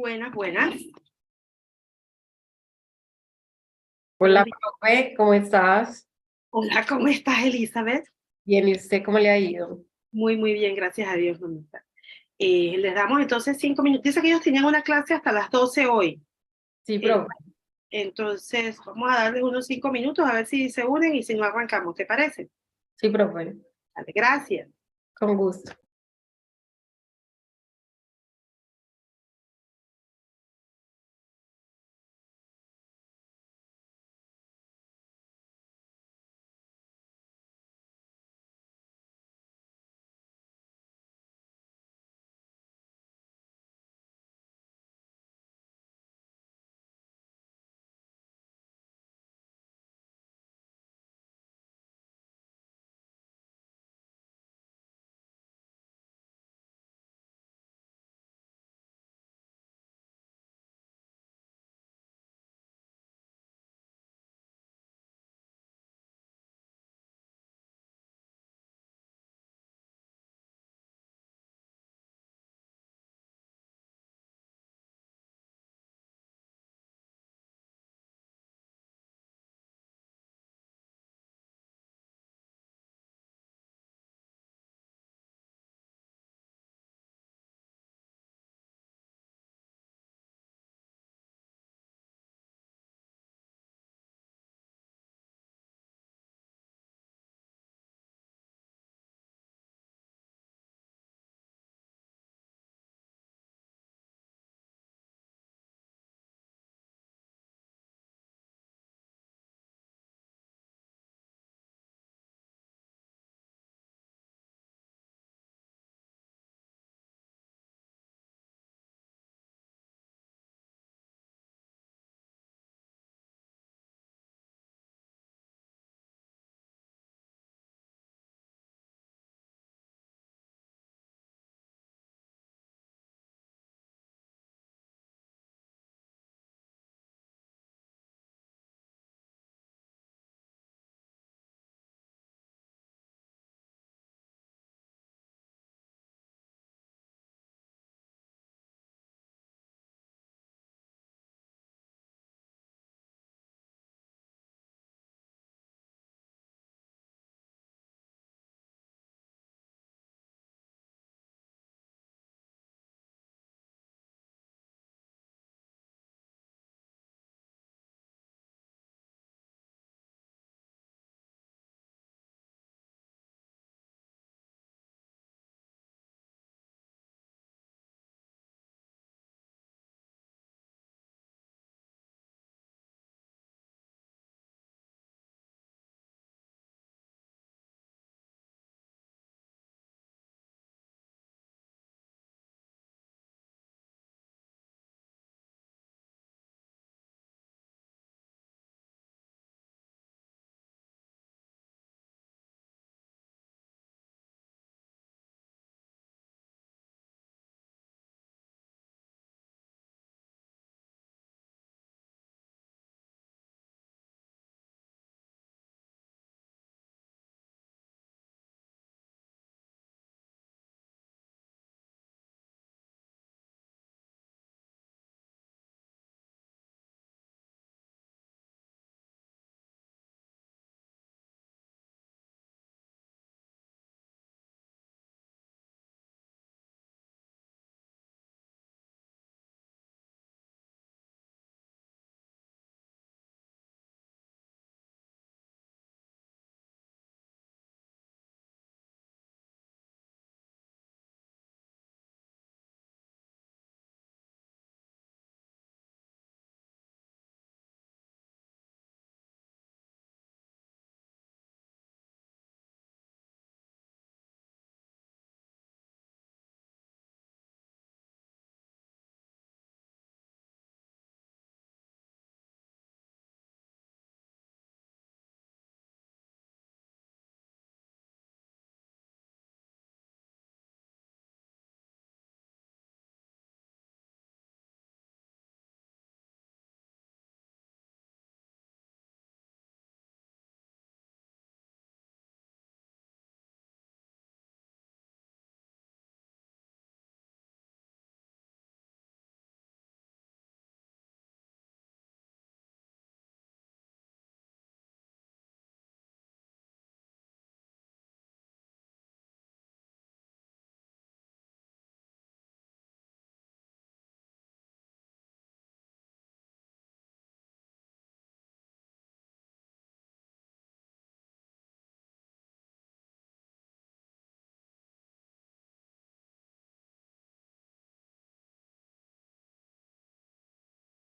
Buenas, buenas. Buenos Hola, días. profe, ¿cómo estás? Hola, ¿cómo estás, Elizabeth? Bien, ¿y usted cómo le ha ido? Muy, muy bien, gracias a Dios, mamita. Les damos entonces 5 minutos. Dice que ellos tenían una clase hasta las 12 hoy. Sí, Eh, profe, entonces, vamos a darles unos 5 minutos a ver si se unen y si no arrancamos, ¿te parece? sí, profe, Dale, gracias. con gusto.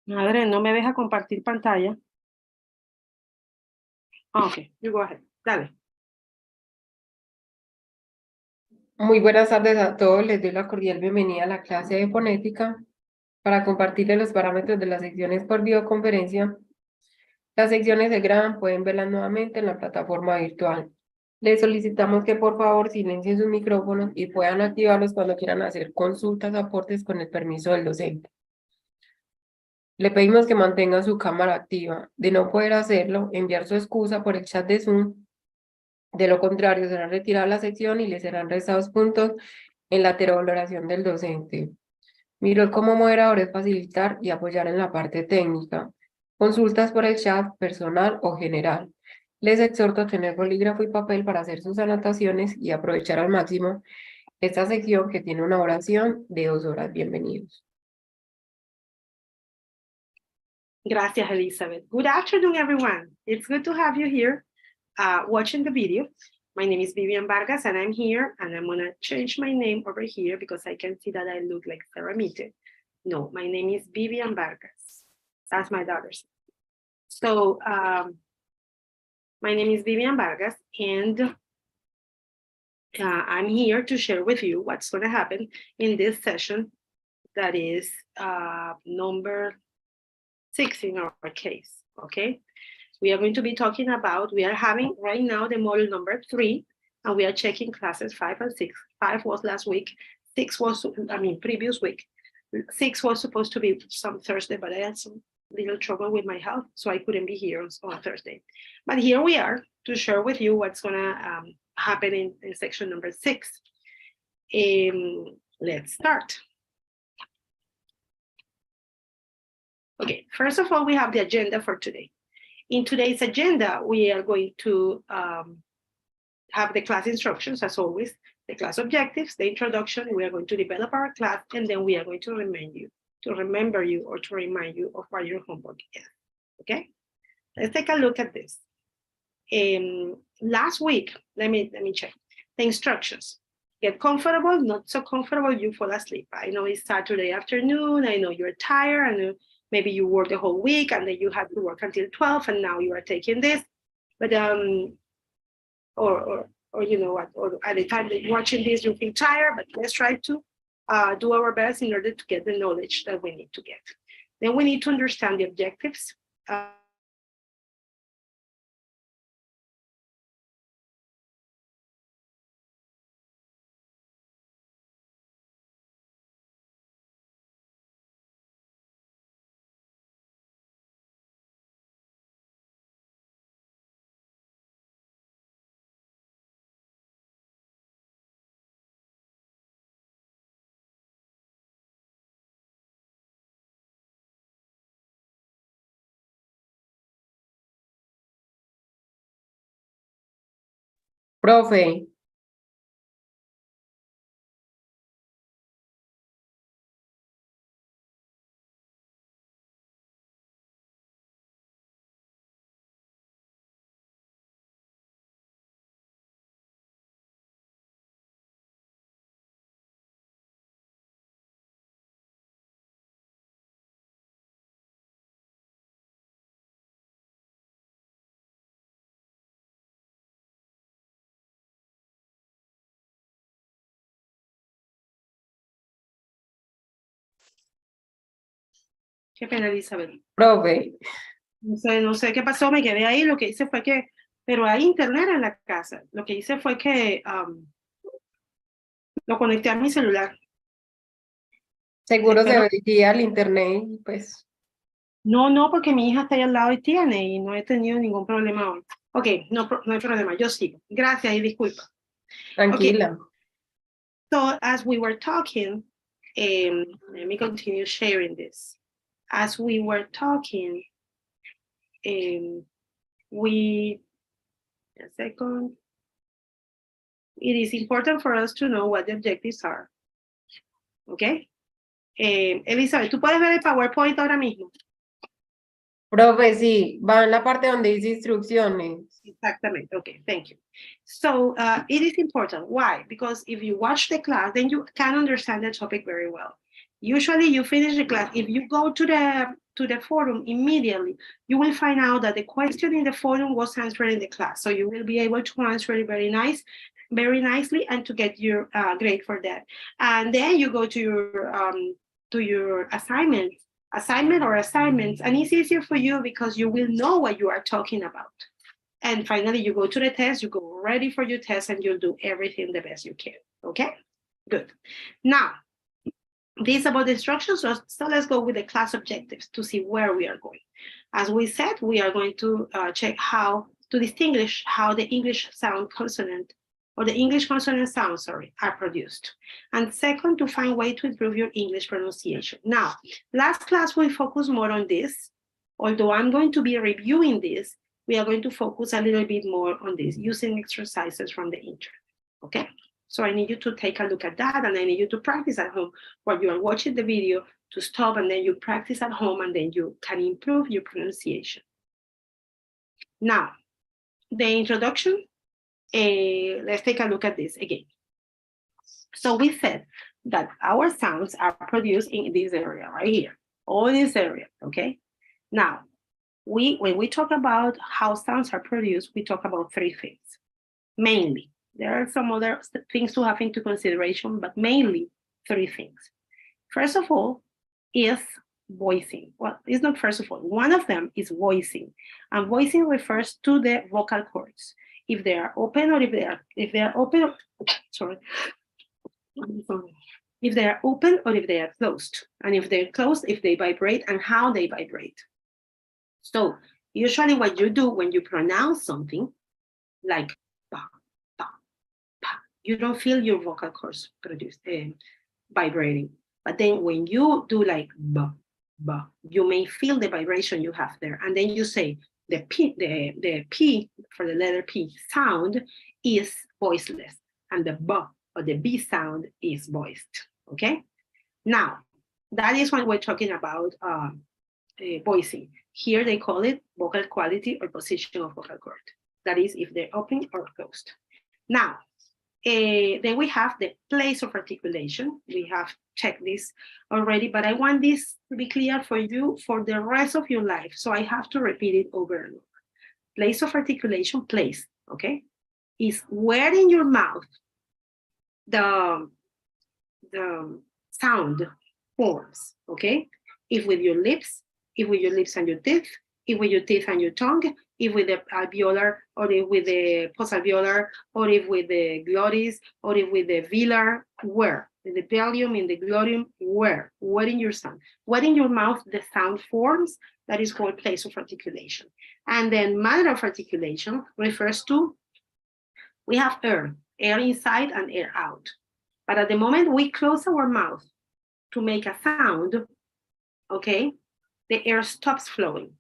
Madre, no me deja compartir pantalla. Okay, you go ahead. Dale. Muy buenas tardes a todos. Les doy la cordial bienvenida a la clase de fonética para compartirles los parámetros de las secciones por videoconferencia. Las secciones se graban, pueden verlas nuevamente en la plataforma virtual. Les solicitamos que por favor silencien sus micrófonos y puedan activarlos cuando quieran hacer consultas o aportes con el permiso del docente. Le pedimos que mantenga su cámara activa. De no poder hacerlo, enviar su excusa por el chat de Zoom. De lo contrario, será retirada la sección y le serán restados puntos en la valoración del docente. Mi rol como moderador es facilitar y apoyar en la parte técnica. Consultas por el chat personal o general. Les exhorto a tener bolígrafo y papel para hacer sus anotaciones y aprovechar al máximo esta sección que tiene una oración de 2 horas. Bienvenidos. Gracias, Elizabeth. Good afternoon, everyone. It's good to have you here watching the video. My name is Vivian Vargas, and I'm here, and I'm going to change my name over here because I can see that I look like Sarah Mite. No, my name is Vivian Vargas. That's my daughter's. So my name is Vivian Vargas, and I'm here to share with you what's going to happen in this session that is number 6 in our case, okay? We are going to be talking about, we are having right now the module number 3, and we are checking classes 5 and 6. 5 was last week, 6 was, previous week. 6 was supposed to be some Thursday, but I had some little trouble with my health, so I couldn't be here on Thursday. But here we are to share with you what's gonna happen in section number 6. Let's start. Okay, first of all, we have the agenda for today. In today's agenda, we are going to have the class instructions, as always, the class objectives, the introduction. We are going to develop our class, and then we are going to remember you or to remind you of what your homework is. Okay, let's take a look at this. Last week, let me check the instructions. Get comfortable, not so comfortable, you fall asleep. I know it's Saturday afternoon. I know you're tired. I know maybe you worked the whole week and then you had to work until 12 and now you are taking this. But or you know what, or at the time that you're watching this, you feel tired, but let's try to do our best in order to get the knowledge that we need to get. Then we need to understand the objectives. Profe, Qué pena, Elizabeth. profe. No sé qué pasó, me quedé ahí. Lo que hice fue que, pero hay internet en la casa. Lo que hice fue que lo conecté a mi celular. Seguro se Espero- vería el internet y pues No, porque mi hija está ahí al lado y tiene, y no he tenido ningún problema hoy. Ok, no hay problema, yo sigo. Gracias y disculpa. tranquila. Okay. So as we were talking, let me continue sharing this. As we were talking, a second. It is important for us to know what the objectives are. Okay. Elizabeth, ¿tú puedes ver el PowerPoint ahora mismo? Profe, sí, va en la parte donde dice instrucciones. Exactamente. Okay, thank you. So it is important. Why? Because if you watch the class, then you can understand the topic very well. Usually you finish the class. If you go to to the forum immediately, you will find out that the question in the forum was answered in the class. So you will be able to answer it very nicely and to get your grade for that. And then you go to your assignment or assignments, and it's easier for you because you will know what you are talking about. And finally, you go to the test, you go ready for your test, and you'll do everything the best you can, okay? Good. Now, this is about the instructions, so let's go with the class objectives to see where we are going. As we said, we are going to check how to distinguish how the English sound consonant, or the English consonant sounds, sorry, are produced. And second, to find way to improve your English pronunciation. Now, last class we focused more on this, although I'm going to be reviewing this, we are going to focus a little bit more on this, using exercises from the internet, okay? So I need you to take a look at that, and I need you to practice at home while you are watching the video, to stop, and then you practice at home, and then you can improve your pronunciation. Now, the introduction, let's take a look at this again. So we said that our sounds are produced in this area right here, all this area, okay? Now, when we talk about how sounds are produced, we talk about three things, mainly. There are some other things to have into consideration, but mainly three things. First of all is voicing. Well, it's not first of all. One of them is voicing, and voicing refers to the vocal cords. If they are open or if they are open, sorry. If they are open or if they are closed, and if they're closed, if they vibrate and how they vibrate. So usually what you do when you pronounce something like ba, ba, ba, you don't feel your vocal cords vibrating. But then when you do like ba, ba, you may feel the vibration you have there. And then you say the P for the letter P sound is voiceless, and the B or the B sound is voiced, okay? Now, that is when we're talking about voicing. Here they call it vocal quality or position of vocal cord. That is if they're open or closed. Now, then we have the place of articulation. We have checked this already, but I want this to be clear for you for the rest of your life. So I have to repeat it over and over. Place of articulation, place, okay, is where in your mouth the sound forms, okay? If with your lips, if with your lips and your teeth, if with your teeth and your tongue, if with the alveolar, or if with the postalveolar, or if with the glottis, or if with the velar, where? In the pallium, in the glottium, where in your sound? Where in your mouth the sound forms, that is called place of articulation. And then manner of articulation refers to, we have air inside and air out. But at the moment we close our mouth to make a sound, okay, the air stops flowing.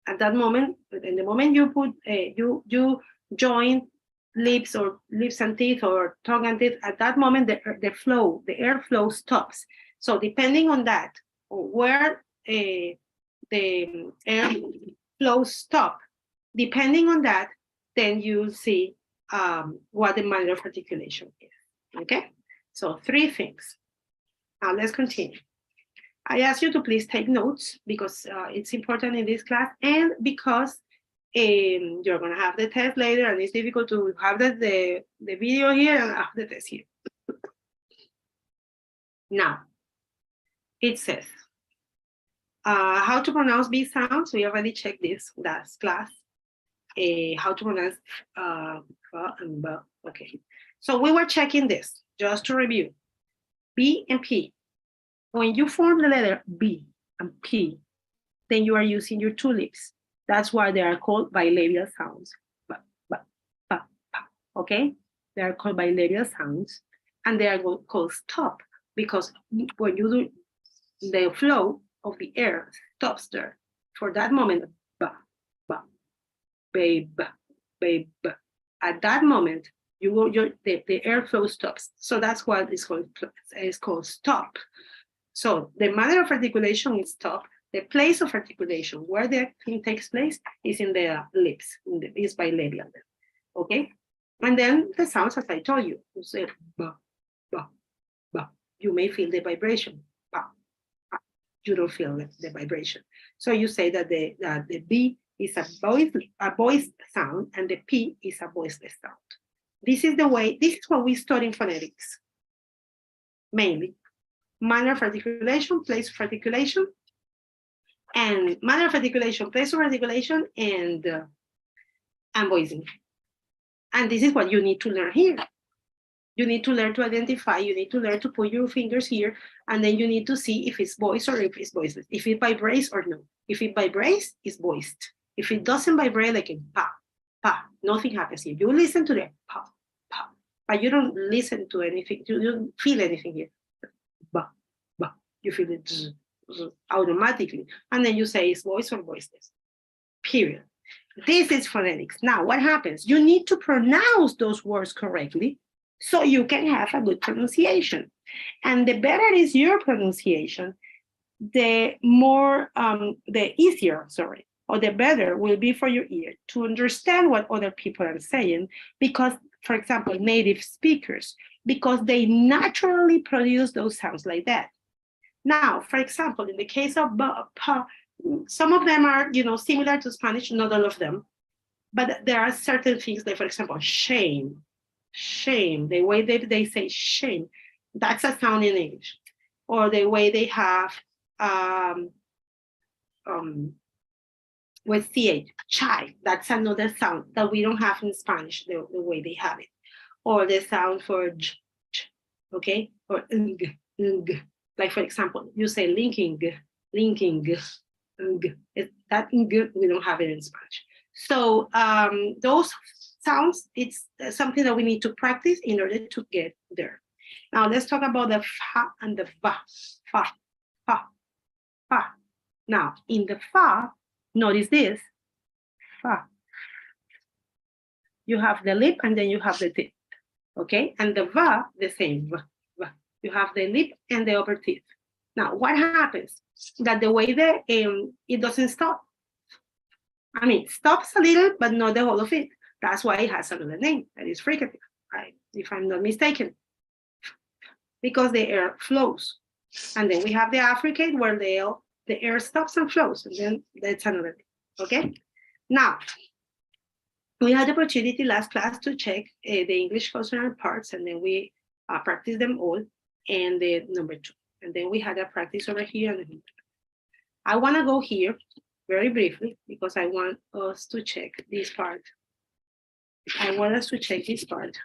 At that moment, in the moment you put, you join lips or lips and teeth or tongue and teeth, at that moment the airflow stops. So depending on that, where the air flows stop, depending on that, then you see what the manner of articulation is, okay? So three things. Now let's continue. I ask you to please take notes because it's important in this class, and because you're gonna have the test later and it's difficult to have the video here and have the test here. Now, it says, how to pronounce B sounds. We already checked this last class. How to pronounce and B. Okay, so we were checking this just to review. B and P. When you form the letter B and P, then you are using your two lips. That's why they are called bilabial sounds. Ba, ba, ba, ba. Okay, they are called bilabial sounds, and they are called stop because when you do the flow of the air stops there for that moment. Ba, ba, babe, babe. At that moment, the airflow stops. So that's what is called stop. So the manner of articulation is stop. The place of articulation, where the thing takes place, is in the lips, is bilabial. Okay? And then the sounds, as I told you, you say ba, ba, ba. You may feel the vibration. Ba, ba. you don't feel the vibration. So you say that the B is a voiced sound and the P is a voiceless sound. This is what we study in phonetics, mainly. Manner of articulation, place of articulation, and manner of articulation, place of articulation, and voicing. And this is what you need to learn here. You need to learn to identify, you need to learn to put your fingers here, and then you need to see if it's voiced or if it's voiceless, if it vibrates or no. If it vibrates, it's voiced. If it doesn't vibrate, like in pa, pa, nothing happens here. You listen to the pa, pa, but you don't listen to anything, you don't feel anything here. Ba, ba, you feel it automatically. And then you say it's voiced or voiceless, period. This is phonetics. Now, what happens? You need to pronounce those words correctly so you can have a good pronunciation. And the better is your pronunciation, the easier, or the better will be for your ear to understand what other people are saying, because, for example, native speakers, because they naturally produce those sounds like that. Now, for example, in the case of pa, some of them are, similar to Spanish, not all of them, but there are certain things like, for example, shame, the way they say shame, that's a sound in English. Or the way they have with CH, chai, that's another sound that we don't have in Spanish, the way they have it. Or the sound for j, okay? Or ng. Like, for example, you say linking, that ng, we don't have it in Spanish. So those sounds, it's something that we need to practice in order to get there. Now let's talk about the fa and the fa, fa, fa, fa. Now in the fa, notice this, fa. You have the lip and then you have the teeth, okay? And the va, the same, va, va. You have the lip and the upper teeth. Now what happens? That the way that it doesn't stop. I mean, stops a little, but not the whole of it. That's why it has another name, that is fricative, right? If I'm not mistaken. Because the air flows. And then we have the affricate where the air stops and flows, and then that's another thing, okay? Now, we had the opportunity last class to check the English consonant parts, and then we practiced them all, and the number 2. And then we had a practice over here. And I wanna go here very briefly, because I want us to check this part. I want us to check this part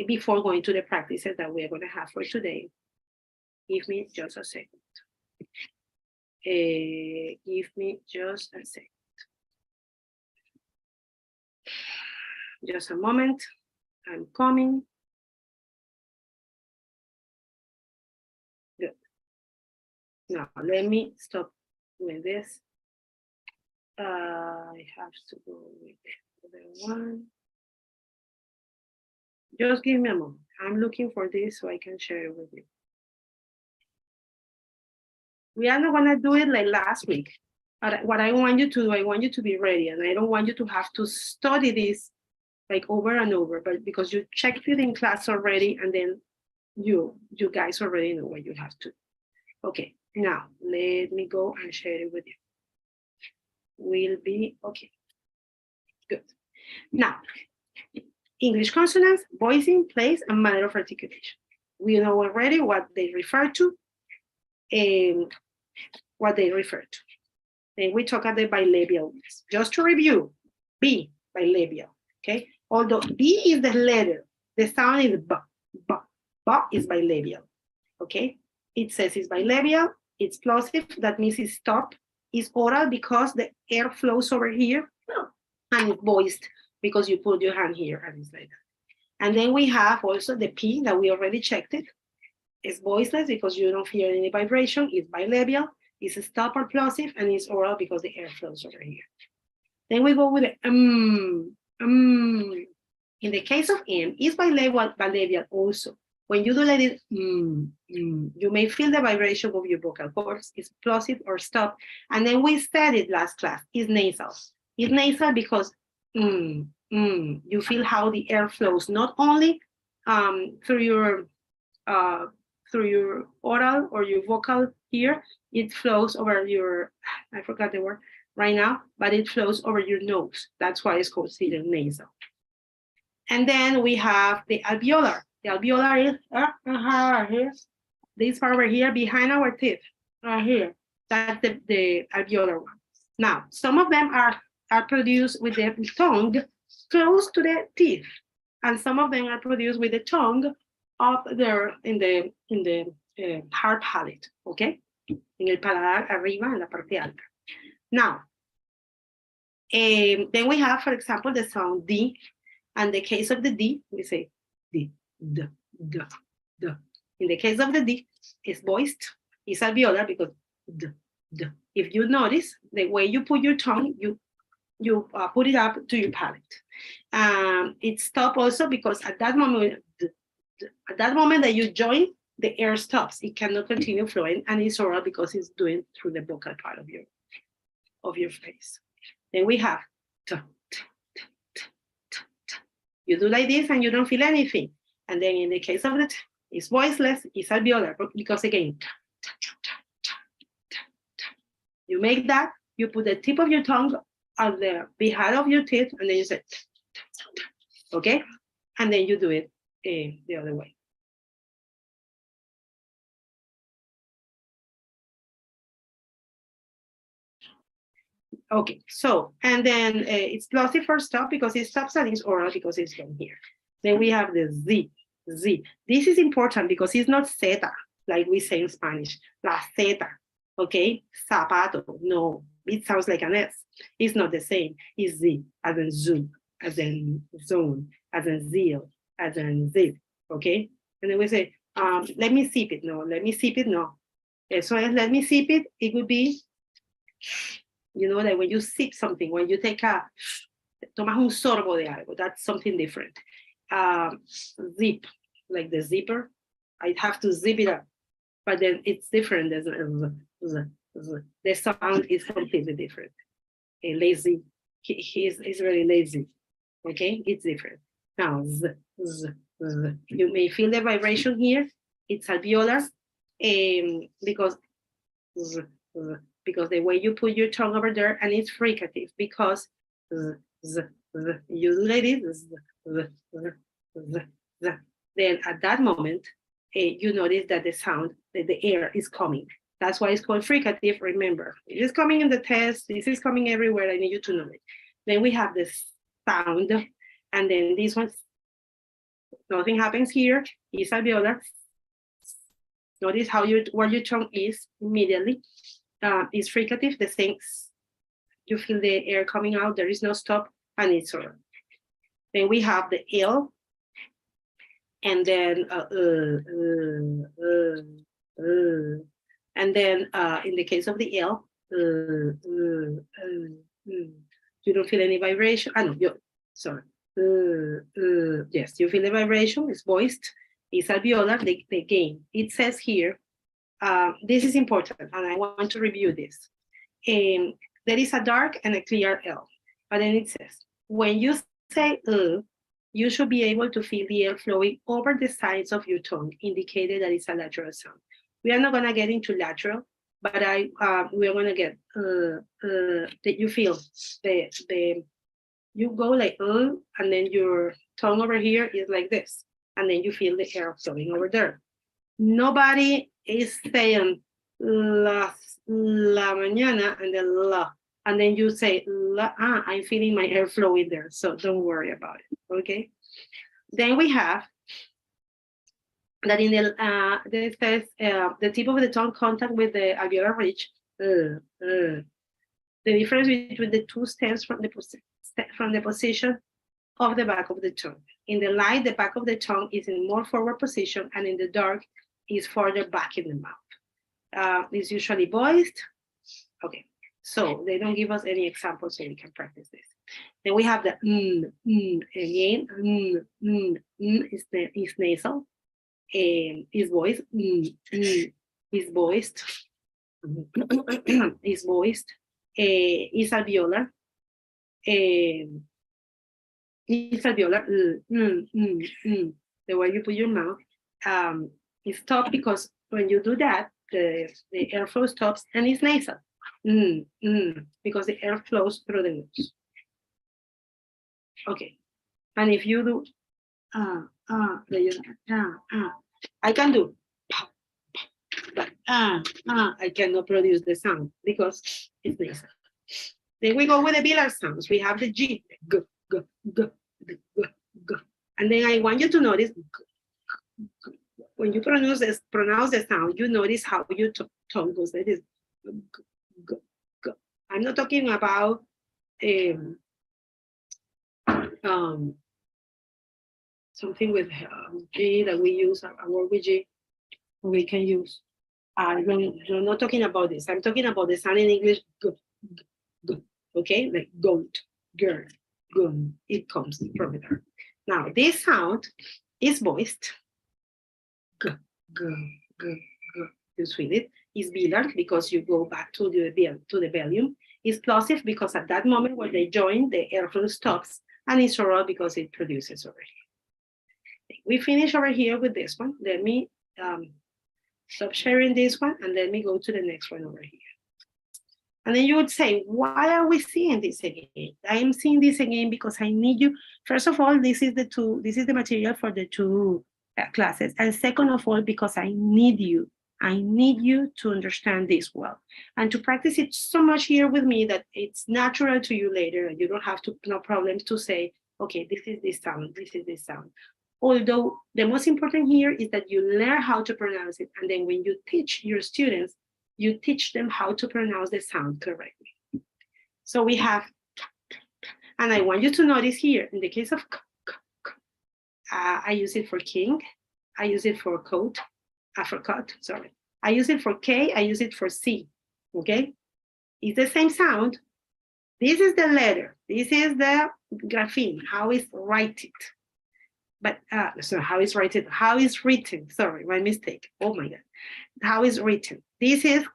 before going to the practices that we're going to have for today. Give me just a second. Give me just a second. Just a moment. I'm coming. Good. Now, let me stop doing this. I have to go with the other one. Just give me a moment. I'm looking for this so I can share it with you. We are not gonna do it like last week. But what I want you to do, I want you to be ready, and I don't want you to have to study this like over and over, but because you checked it in class already, and then you guys already know what you have to do. Okay, now let me go and share it with you. Will be okay. Good. Now, English consonants, voicing, place, and manner of articulation. We know already what they refer to and what they refer to. Then we talk about the bilabial ones. Just to review, B, bilabial, okay? Although B is the letter, the sound is B, B, B is bilabial, okay? It says it's bilabial, it's plosive, that means it's stop, it's oral because the air flows over here, and it's voiced because you put your hand here and it's like that. And then we have also the P that we already checked it. It's voiceless because you don't feel any vibration. It's bilabial, it's a stop or plosive, and it's oral because the air flows over here. Then we go with the In the case of M, it's bilabial also. When you do like this, you may feel the vibration of your vocal cords. It's plosive or stop. And then we said it last class, it's nasal. It's nasal because you feel how the air flows, not only through your oral or your vocal here, it flows over your, I forgot the word right now, but it flows over your nose. That's why it's considered nasal. And then we have the alveolar. The alveolar is here. This part over here behind our teeth, right here. That's the alveolar one. Now, some of them are produced with the tongue close to the teeth, and some of them are produced with the tongue up there in the hard palate, okay? En el paladar arriba, en la parte alta. Now, then we have, for example, the sound D. And the case of the D, we say D, D, D, D. In the case of the D, it's voiced, it's alveolar because D, D. If you notice, the way you put your tongue, you put it up to your palate. It stops also because at that moment, that you join, the air stops. It cannot continue flowing, and it's oral because it's doing through the vocal part of your face. Then we have T. You do like this and you don't feel anything. And then in the case of the T, it's voiceless, it's alveolar, because again, you make that, you put the tip of your tongue on the behind of your teeth, and then you say, okay? And then you do it the other way. Okay, so, and then it's glossy for stop because it stops, and it's oral because it's from here. Then we have the Z, Z. This is important because it's not zeta, like we say in Spanish, la zeta, okay? Zapato, no, it sounds like an S. It's not the same. It's Z, as in zoom, as in zone, as in zeal, as in zip, okay? And then we say, let me sip it, no, let me sip it, no. So let me sip it, it would be, you know, that when you sip something, when you take tomas un sorbo de algo, that's something different. Zip, like the zipper, I have to zip it up, but then it's different. The sound is completely different. Lazy, he's really lazy, okay? It's different. Now, z, z, z. You may feel the vibration here. It's alveolar, because z, z, because the way you put your tongue over there, and it's fricative because z, z, z. You do like this, z, z, z, z, z. Then at that moment, you notice that the sound, that the air is coming. That's why it's called fricative. Remember, it is coming in the test. This is coming everywhere. I need you to know it. Then we have this sound, and then this one, nothing happens here. It's alveolar. Notice how where your tongue is immediately. It's fricative, the same. You feel the air coming out, there is no stop, and it's oral. Then we have the L, and then and then in the case of the L, you don't feel any vibration. No, sorry. Yes, you feel the vibration. It's voiced. It's alveolar. The gain. It says here. This is important, and I want to review this. There is a dark and a clear L, but then it says, when you say you should be able to feel the air flowing over the sides of your tongue, indicated that it's a lateral sound. We are not going to get into lateral, but we are going to get that you feel you go like and then your tongue over here is like this, and then you feel the air flowing over there. Nobody is saying la mañana and then la, and then you say la, I'm feeling my air flowing there, so don't worry about it, okay? Then we have that in the this says the tip of the tongue contact with the alveolar ridge. The difference between the two stems from the position of the back of the tongue. In the light, the back of the tongue is in more forward position, and in the dark is further back in the mouth. It's usually voiced. Okay, so they don't give us any examples, so we can practice this. Then we have the again, is nasal, is voiced, is voiced, is voiced, is alveolar, is alveolar, the way you put your mouth. It's tough because when you do that, the airflow stops and it's nasal. Because the air flows through the nose. Okay. And if you do, I can do, but I cannot produce the sound because it's nasal. Then we go with the velar sounds. We have the G, g, g, g, g, g, g. And then I want you to notice, when you pronounce the sound, you notice how your tongue goes like this. G, g, g. I'm not talking about something with G that we use, a word with G, we can use. I'm not talking about this. I'm talking about the sound in English, g, g, g, okay? Like goat, girl, gun, it comes from there. Now, this sound is voiced. G, g, g, g. You feel it. It's velar because you go back to the volume. It's plosive because at that moment when they join, the airflow stops, and it's oral because it produces over here. We finish over here with this one. Let me stop sharing this one, and let me go to the next one over here. And then you would say, why are we seeing this again? I am seeing this again because I need you. First of all, this is the material for the two classes. And second of all, because I need you to understand this well and to practice it so much here with me that it's natural to you later and you don't have no problems to say, okay, this is this sound, this is this sound. Although the most important here is that you learn how to pronounce it. And then when you teach your students, you teach them how to pronounce the sound correctly. So we have, and I want you to notice here, in the case of I use it for king, I use it for coat, sorry. I use it for K, I use it for C, okay? It's the same sound. This is the letter, this is the grapheme, how it's written. But, so how is written, sorry, my mistake, oh my God. How is written, this is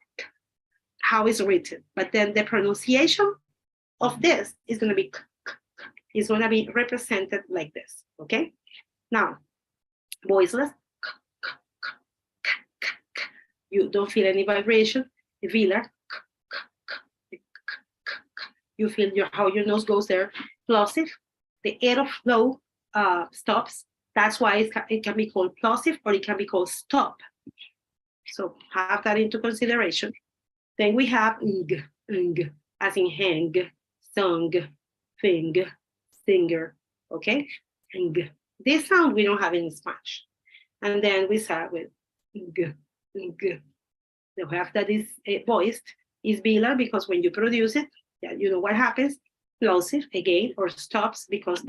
how it's written, but then the pronunciation of this is gonna be, is gonna be represented like this, okay? Now, voiceless, you don't feel any vibration, velar, you feel how your nose goes there, plosive, the airflow stops, that's why it can be called plosive or it can be called stop. So have that into consideration. Then we have ng, as in hang, sung, thing, singer, okay? Ng. This sound we don't have in Spanish. And then we start with ng. The half that is voiced is velar because when you produce it, yeah, you know what happens, plosive again, or stops because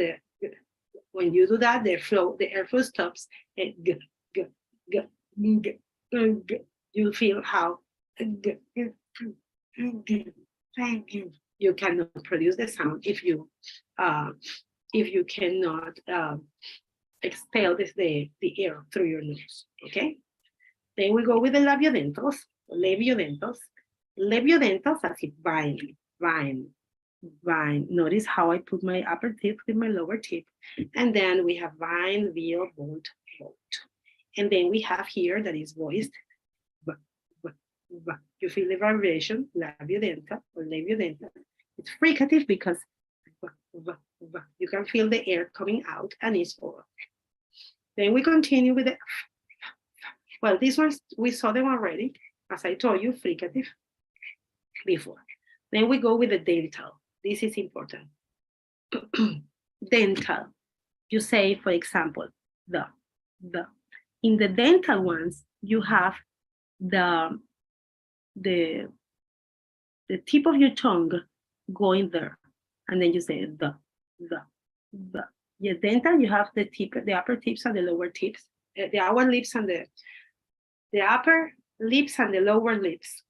when you do that, the airflow stops. And you feel how you cannot produce the sound if you cannot expel the air through your nose. Okay. Then we go with the labiodentals. Labiodentals as if vine. Notice how I put my upper teeth with my lower teeth. And then we have vine, veal, bolt. And then we have here that is voiced. You feel the vibration, labiodental or labiodental. It's fricative because you can feel the air coming out and it's oral. Then we continue with the, well, these ones, we saw them already, as I told you, fricative before. Then we go with the dental. This is important. Dental. You say, for example, the. In the dental ones, you have the tip of your tongue going there. And then you say the. Yeah, dental, you have the upper tips and the lower tips, the upper lips and the upper lips and the lower lips.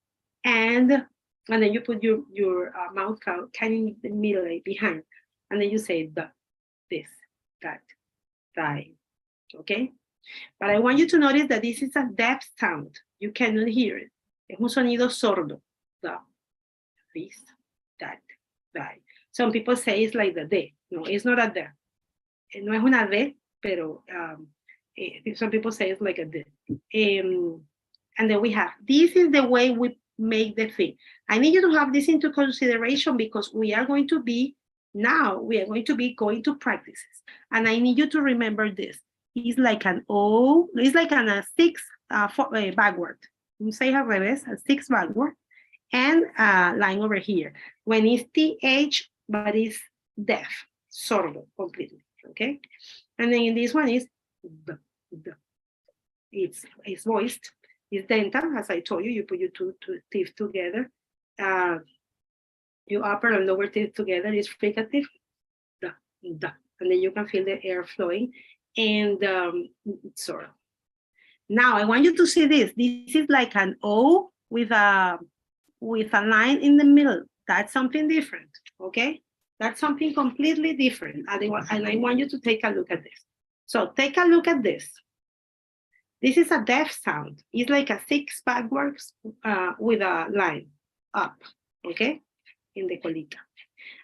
And then you put your mouth kind in the middle, like behind. And then you say the, this, that, okay? But I want you to notice that this is a deaf sound. You cannot hear it. Es un sonido sordo. The, this, that. Some people say it's like the D. No, it's not a D. No es una D, pero some people say it's like a D. And then we have, this is the way we make the thing. I need you to have this into consideration because we are going to be going to practices. And I need you to remember this. It's like an O, it's like a six backward. You say al revés, a six backward, and a line over here. When it's TH, but it's deaf, sordo, completely, okay? And then in this one is the. It's voiced, it's dental, as I told you, you put your two teeth together. Your upper and lower teeth together is fricative, da, da. And then you can feel the air flowing. And sort of. Now I want you to see this. This is like an O with a line in the middle. That's something different, okay? That's something completely different. And I want you to take a look at this. So take a look at this. This is a deaf sound. It's like a six backwards with a line up, okay, in the colita.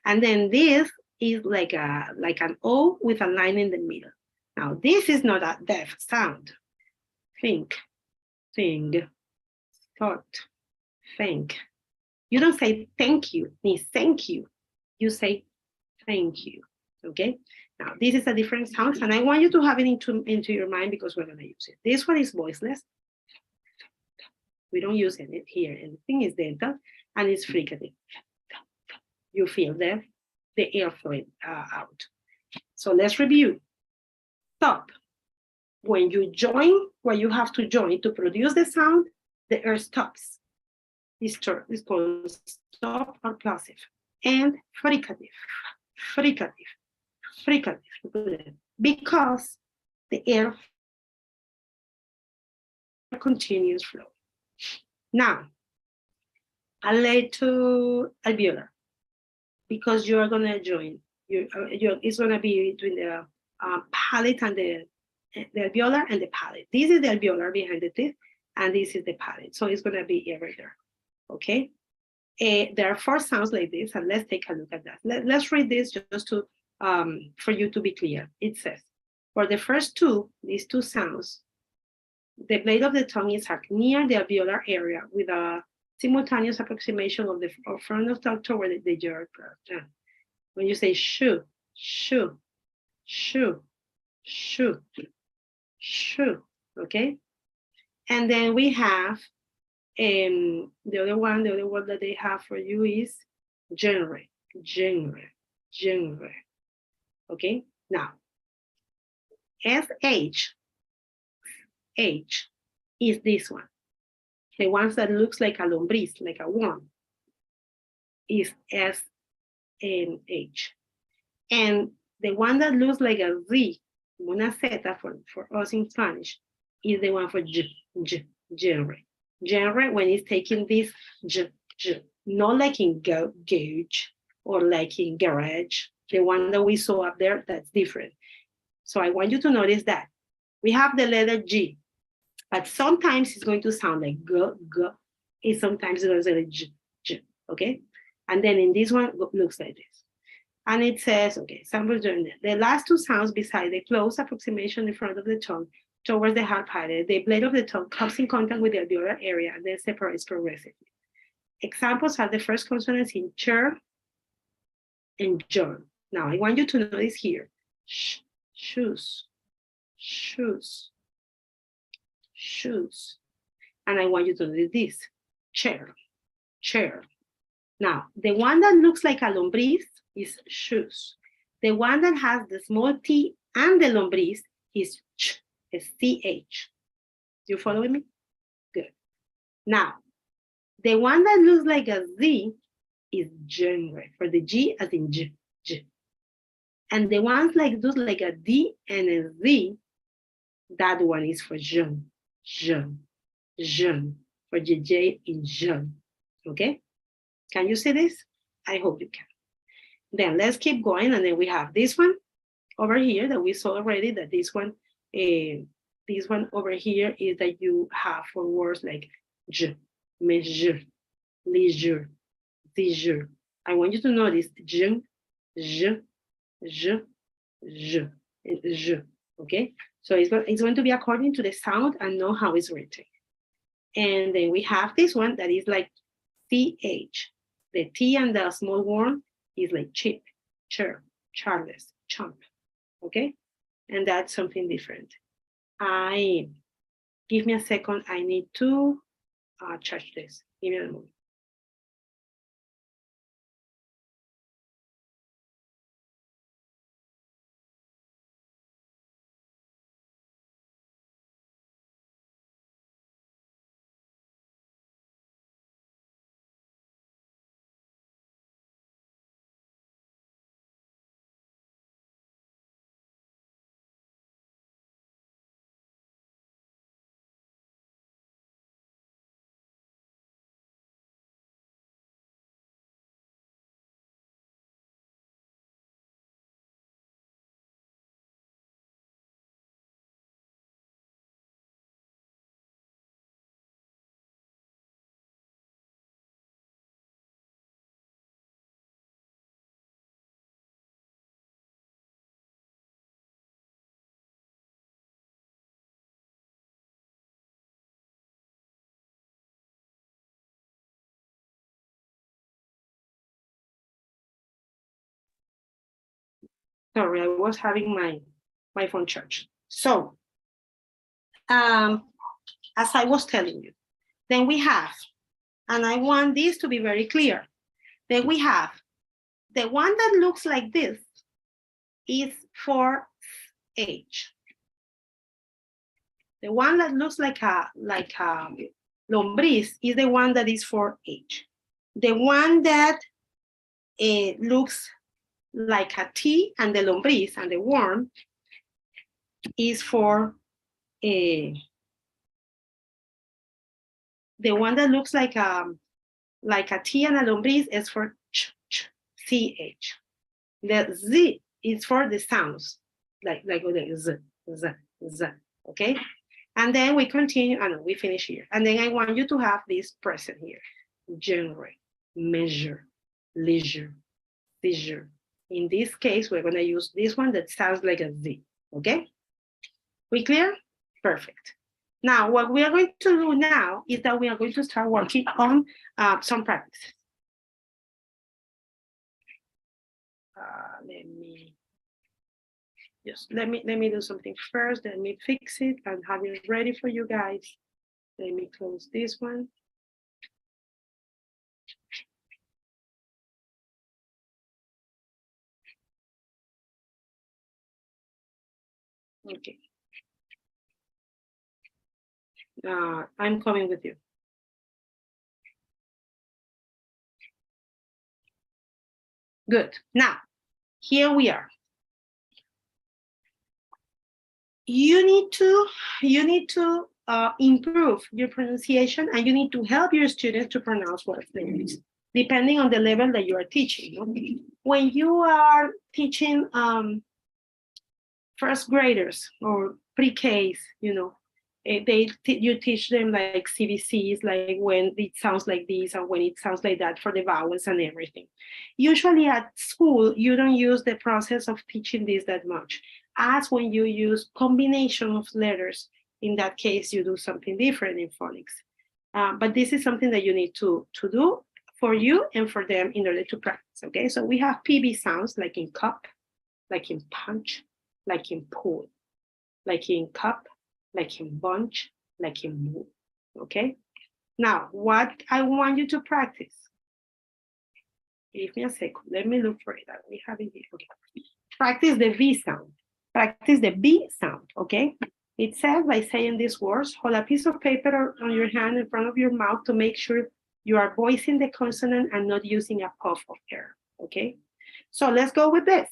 And then this is like an O with a line in the middle. Now this is not a deaf sound. Think, thought, think. You don't say thank you, ni thank you. You say thank you, okay? Now, this is a different sound, and I want you to have it into your mind because we're going to use it. This one is voiceless. We don't use it here. Anything is dental, and it's fricative. You feel the air flowing out. So let's review. Stop. When you join, what you have to join to produce the sound, the air stops. This term is called stop or plosive. And fricative, because the air continues flow. Now, I'll let to alveolar, because you are going to join. It's going to be between the palate and the alveolar and the palate. This is the alveolar behind the teeth, and this is the palate. So it's going to be over there, okay? There are four sounds like this, and let's take a look at that. Let's read this just to for you to be clear. It says, for the first two, these two sounds, the blade of the tongue is near the alveolar area with a simultaneous approximation of the front of tongue toward the jaw. When you say shoo, shoo, shoo, shoo, shoo, okay? And then we have the other one that they have for you is genre. Okay, now SH is this one. The ones that looks like a lombriz, like a worm, is SH. And the one that looks like a Z, una zeta for us in Spanish, is the one for genre. Genre, when it's taking this not like in gauge or like in garage, the one that we saw up there, that's different. So I want you to notice that we have the letter G, but sometimes it's going to sound like g, and sometimes it's going to say like j, okay? And then in this one, looks like this. And it says, okay, sample journey. The last two sounds beside the close approximation in front of the tongue towards the hard palate, the blade of the tongue comes in contact with the alveolar area and then separates progressively. Examples are the first consonants in cher and john. Now I want you to notice here, shoes. And I want you to do this, chair. Now, the one that looks like a lombriz is shoes. The one that has the small t and the lombriz is ch, is ch. You following me? Good. Now, the one that looks like a z is genre, for the G as in J. And the ones like those like a D and a Z, that one is for jeune, for JJ in jeune, okay? Can you see this? I hope you can. Then let's keep going, and then we have this one over here that we saw already, that this one over here is that you have for words like je, mesure, leisure, leisure. I want you to notice je, okay? So it's going to be according to the sound and know how it's written. And then we have this one that is like CH. The T and the small worm is like chip, chair, Charles, chump. Okay? And that's something different. Give me a second. I need to charge this. Give me a moment. Sorry, I was having my phone charged. So, as I was telling you, then we have, and I want this to be very clear, then we have the one that looks like this is for H. The one that looks like a lombriz is the one that is for H. The one that looks like a T and the lombriz and the worm is for the one that looks like a T and a lombriz is for CH. The Z is for the sounds, like the Z, Z, Z, okay? And then we continue, we finish here. And then I want you to have this present here. Generate, measure, leisure, seizure. In this case, we're gonna use this one that sounds like a Z, okay? We clear? Perfect. Now, what we are going to do now is that we are going to start working on some practices. Let me do something first. Let me fix it and have it ready for you guys. Let me close this one. Okay. I'm coming with you. Good. Now, here we are. You need to improve your pronunciation, and you need to help your students to pronounce words, depending on the level that you are teaching. Okay? When you are teaching first graders or pre-Ks, you teach them like CVCs, like when it sounds like this and when it sounds like that for the vowels and everything. Usually at school, you don't use the process of teaching this that much. As when you use combination of letters, in that case, you do something different in phonics. But this is something that you need to do for you and for them in order to practice, okay? So we have PB sounds like in cup, like in punch, like in pool, like in cup, like in bunch, like in move, okay? Now, what I want you to practice, give me a second, let me look for it, we have it here, okay. Practice the V sound, practice the B sound, okay? It says by saying these words, hold a piece of paper on your hand in front of your mouth to make sure you are voicing the consonant and not using a puff of air, okay? So let's go with this.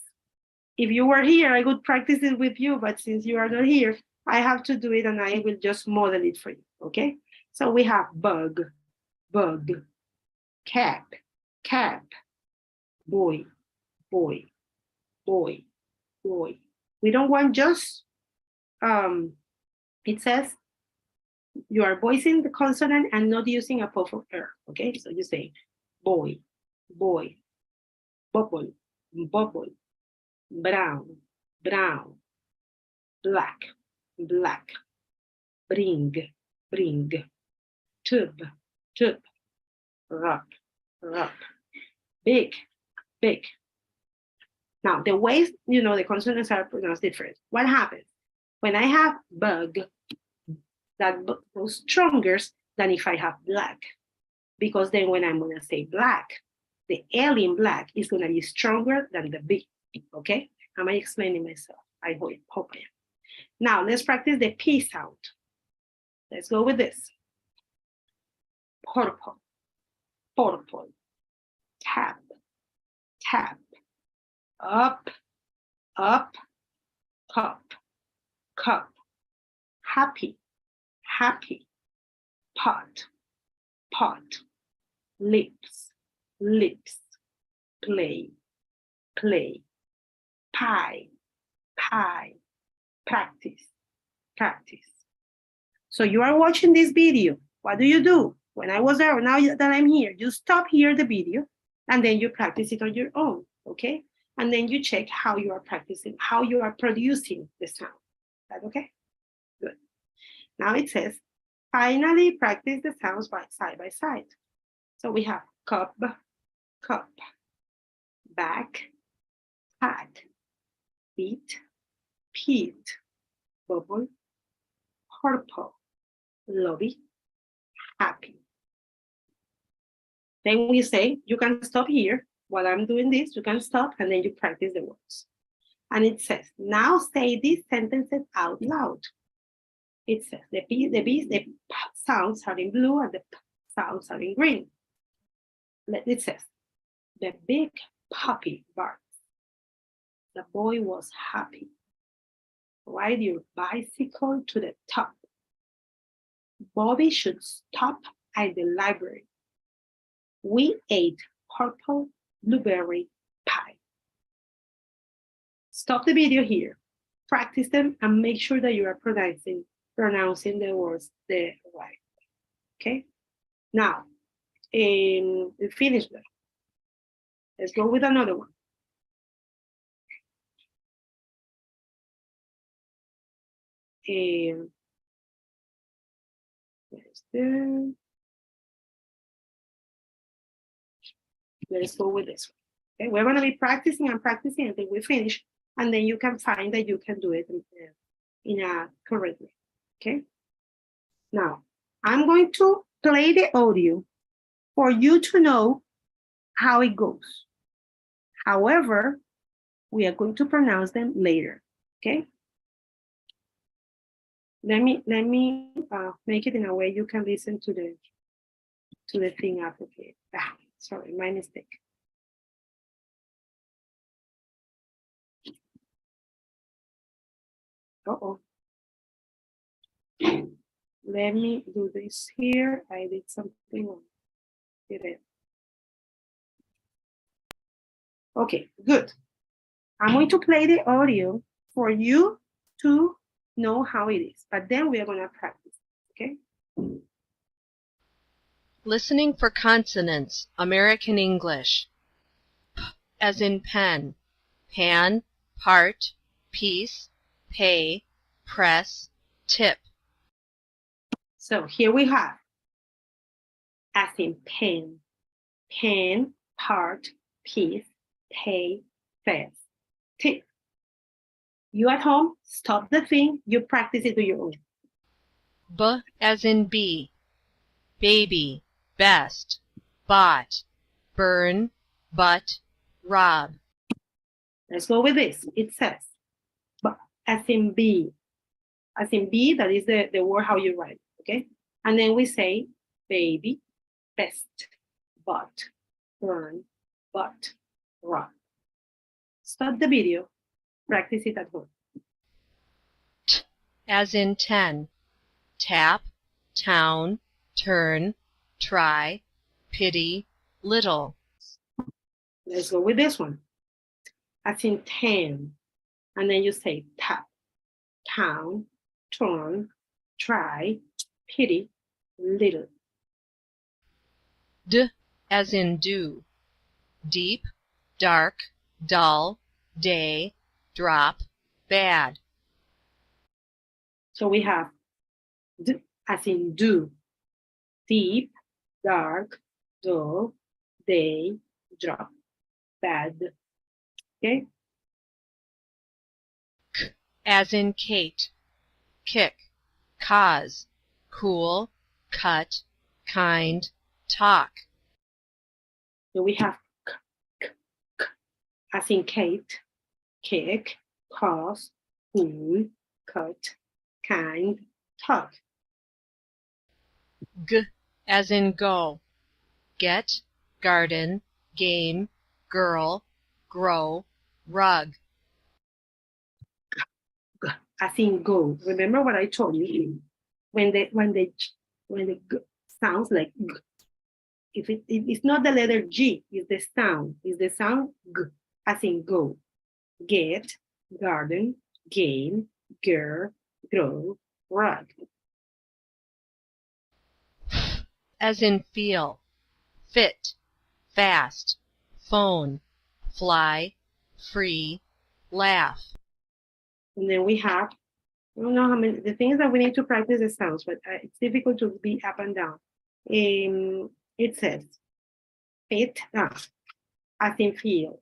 If you were here, I would practice it with you, but since you are not here, I have to do it and I will just model it for you, okay? So we have bug, bug, cap, cap, boy, boy, boy, boy. We don't want just, it says you are voicing the consonant and not using a puff of air, okay? So you say boy, boy, bubble, bubble, brown, brown, black, black, bring, bring, tube, tube, rub, rub, big, big. Now, the ways, the consonants are pronounced different. What happens? When I have bug, that goes stronger than if I have black. Because then when I'm going to say black, the L in black is going to be stronger than the B. Okay? Am I explaining myself? I hope I am. Now, let's practice the P sound. Let's go with this. Purple, purple, tap, tap, up, up, cup, cup, happy, happy, pot, pot, lips, lips, play, play, pie, pie, practice, practice. So you are watching this video. What do? When I was there, now that I'm here, you stop here the video and then you practice it on your own, okay? And then you check how you are practicing, how you are producing the sound. Is that okay? Good. Now it says, finally practice the sounds side by side. So we have cup, cup, back, hat, beat, Pete, bubble, purple, lobby, happy. Then we say, you can stop here. While I'm doing this, you can stop and then you practice the words. And it says, now say these sentences out loud. It says, the P sounds are in blue and the P sounds are in green. It says, the big puppy barks. The boy was happy. Ride your bicycle to the top. Bobby should stop at the library. We ate purple blueberry pie. Stop the video here. Practice them and make sure that you are pronouncing the words the right. Okay? Now, we finished that. Let's go with another one. Let's go with this one. Okay, we're going to be practicing and practicing until we finish, and then you can find that you can do it in a correct way. Okay. Now, I'm going to play the audio for you to know how it goes. However, we are going to pronounce them later. Okay. Let me make it in a way you can listen to the thing after. Okay. Sorry, my mistake. Uh-oh. Let me do this here. I did something wrong. Okay, good. I'm going to play the audio for you to know how it is, but then we are going to practice, okay? Listening for consonants, American English. P as in pen, pan, part, piece, pay, press, tip. So here we have, as in pen, pen, part, piece, pay, press, tip. You at home, stop the thing, you practice it to your own. B as in bee, baby, best, bought, burn, but, rob. Let's go with this. It says, but as in B, that is the word how you write, okay? And then we say baby, best, but, burn, but, rob. Stop the video, practice it at home. T as in 10, tap, town, turn, try, pity, little. Let's go with this one. As in 10, and then you say tap, town, turn, try, pity, little. D as in do, deep, dark, dull, day, drop, bad. So we have D as in do, deep, dark, dull, day, drop, bad. Okay? As in Kate, kick, cause, cool, cut, kind, talk. So we have as in Kate, kick, cause, cool, cut, kind, talk. G, as in go, get, garden, game, girl, grow, rug. As in go. Remember what I told you? When the g sounds like g, if it's not the letter G, it's the sound. It's the sound g, as in go. Get, garden, game, girl, grow, rug. As in feel, fit, fast, phone, fly, free, laugh. And then we have, I don't know how many, the thing is that we need to practice the sounds, but it's difficult to be up and down. It says, fit, as in feel,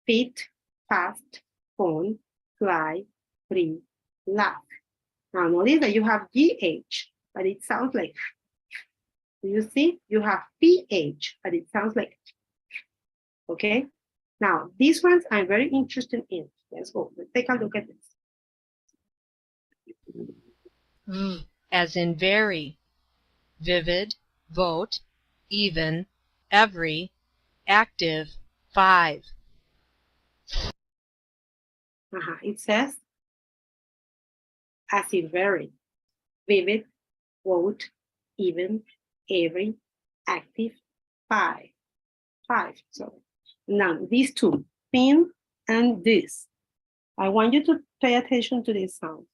fit, fast, phone, fly, free, laugh. Now notice that you have GH, but it sounds like, do you see? You have PH, but it sounds like, okay? Now, these ones I'm very interested in. Let's go, let's take a look at this. As in very, vivid, vote, even, every, active, 5. It says, as in very, vivid, vote, even, every, active, 5. 5, so now these two, thin and this. I want you to pay attention to this sound.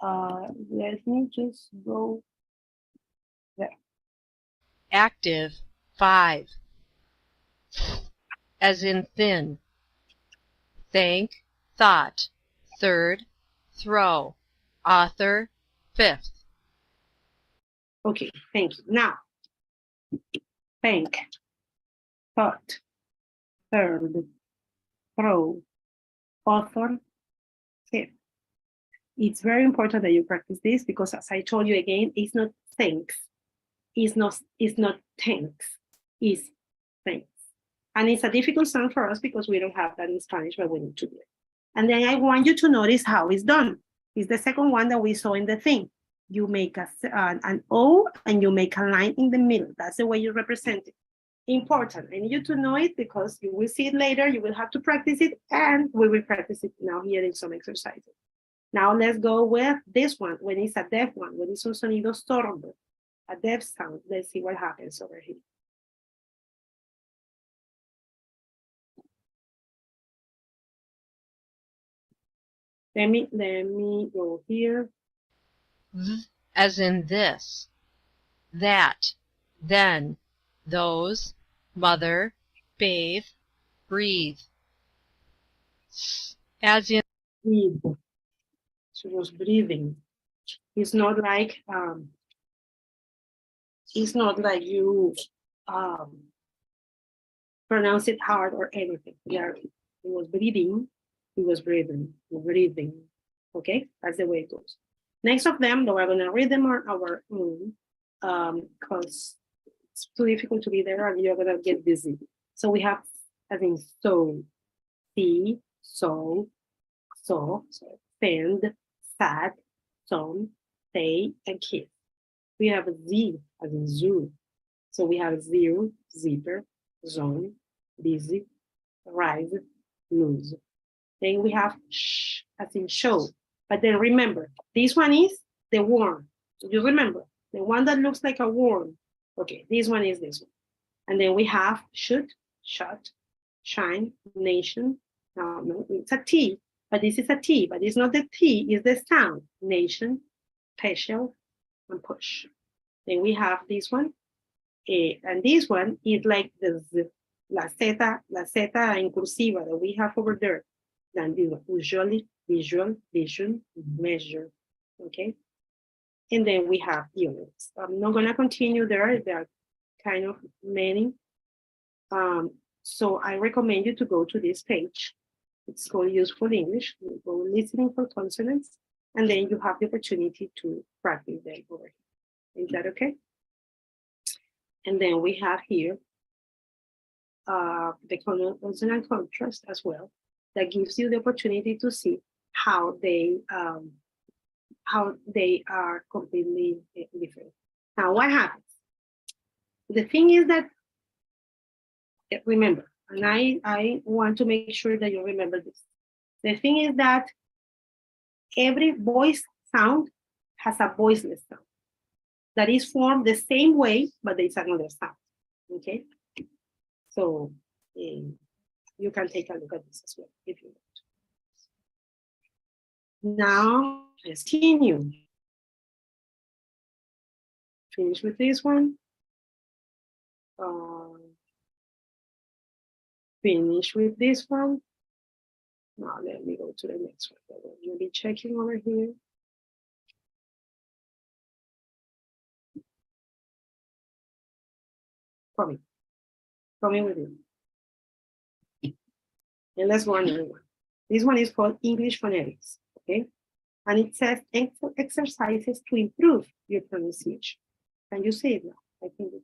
Let me just go there. Active, 5. As in thin, think, thought, third, throw, author, 5th. Okay, thank you. Now, think, thought, third, throw, author, 5th. It's very important that you practice this because, as I told you again, it's not thanks, it's not thanks, it's thanks. And it's a difficult sound for us because we don't have that in Spanish, but we need to do it. And then I want you to notice how it's done. It's the second one that we saw in the thing. You make an O and you make a line in the middle. That's the way you represent it. Important. I need you to know it because you will see it later. You will have to practice it, and we will practice it now here in some exercises. Now let's go with this one, when it's a deaf one, when it's un sonido sordo, a deaf sound. Let's see what happens over here. Let me go here. As in this, that, then, those, mother, bathe, breathe. As in Breathe. She was breathing. It's not like you pronounce it hard or anything. Yeah, he was breathing. He was breathing. Breathing. Okay, that's the way it goes. Next of them, though, we're gonna read them on our own because it's too difficult to be there and you're gonna get busy. So we have, as in so, see, so, send, sad, son, say, and kiss. We have Z as in zoo. So we have zero, zipper, zone, busy, rise, lose. Then we have sh as in show. But then remember, this one is the worm. You remember, the one that looks like a worm. Okay, this one is this one. And then we have shoot, shut, shine, nation. No, it's a T, but this is a T, but it's not the T, it's the sound. Nation, special, and push. Then we have this one. And this one is like la zeta in cursiva that we have over there. Then usually, visual, vision, measure. Okay. And then we have units. I'm not gonna continue there. There are kind of many. So I recommend you to go to this page. It's called Useful English. You go listening for consonants, and then you have the opportunity to practice them over here. Is that okay? And then we have here the consonant contrast as well. That gives you the opportunity to see how they are completely different. Now, what happens? The thing is that, remember, and I want to make sure that you remember this. The thing is that every voice sound has a voiceless sound that is formed the same way, but there is another sound, okay? So you can take a look at this as well if you want. Now, let's continue. Finish with this one. Finish with this one. Now let me go to the next one. You'll be checking over here. Coming with you. And let's go another one. This one is called English phonetics, okay? And it says exercises to improve your pronunciation. Can you see it now? I think it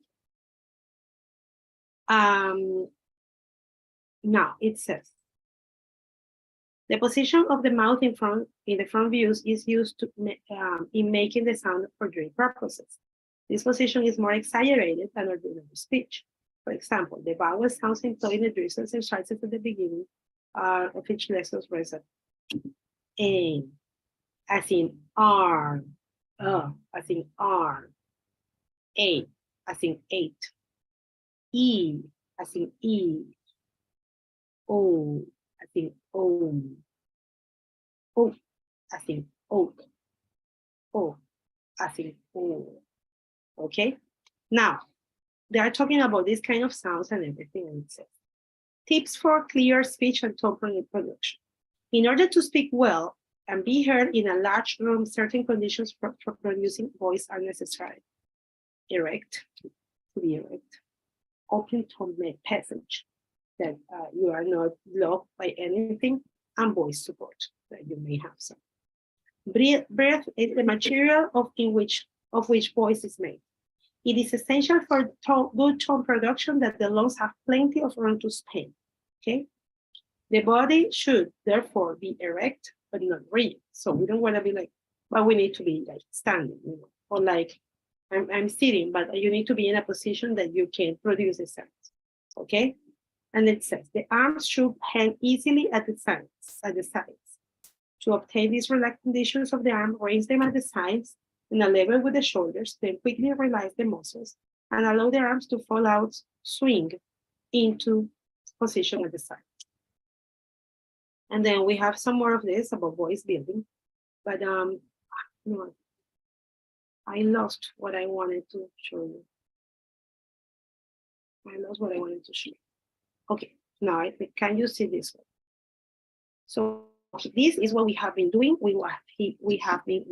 now it says the position of the mouth in the front views is used to in making the sound for drill purposes. This position is more exaggerated than ordinary speech. For example, the vowel sounds employed in the drill exercises at the beginning of each lesson was A, as in R, as in R, A, as in 8, E, as in E, O, as in O, O, as in oak, O, as in O. Okay? Now, they are talking about this kind of sounds and everything, and it says, tips for clear speech and tone production. In order to speak well and be heard in a large room, certain conditions for producing voice are necessary. Erect, to be erect. Open tone passage, that you are not blocked by anything, and voice support, that you may have some. Breath is the material of which voice is made. It is essential for good tone production that the lungs have plenty of room to spin, okay? The body should therefore be erect, but not rigid. So we don't want to be like, but we need to be like standing, you know, or like I'm sitting, but you need to be in a position that you can produce the sound, okay? And it says the arms should hang easily at the sides. To obtain these relaxed conditions of the arm, raise them at the sides in a level with the shoulders, then quickly relax the muscles and allow the arms to fall out, swing into position at the side. And then we have some more of this about voice building, but no, I lost what I wanted to show you. Okay, now I think, can you see this one? So this is what we have been doing. We have been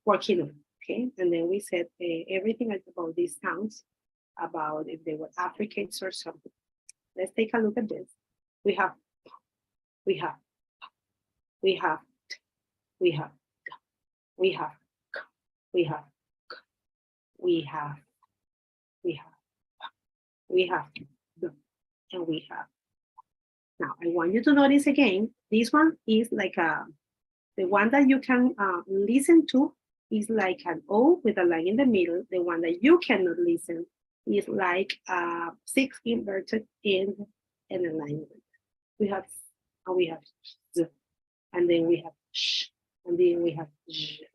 working on, okay? And then we said everything about these sounds, about if they were affricates or something. Let's take a look at this. We have, we have, and we have. Now, I want you to notice again, this one is like the one that you can listen to is like an O with a line in the middle. The one that you cannot listen is like 6 inverted in an alignment. We have, and we have Z, and then we have Sh, and then we have J,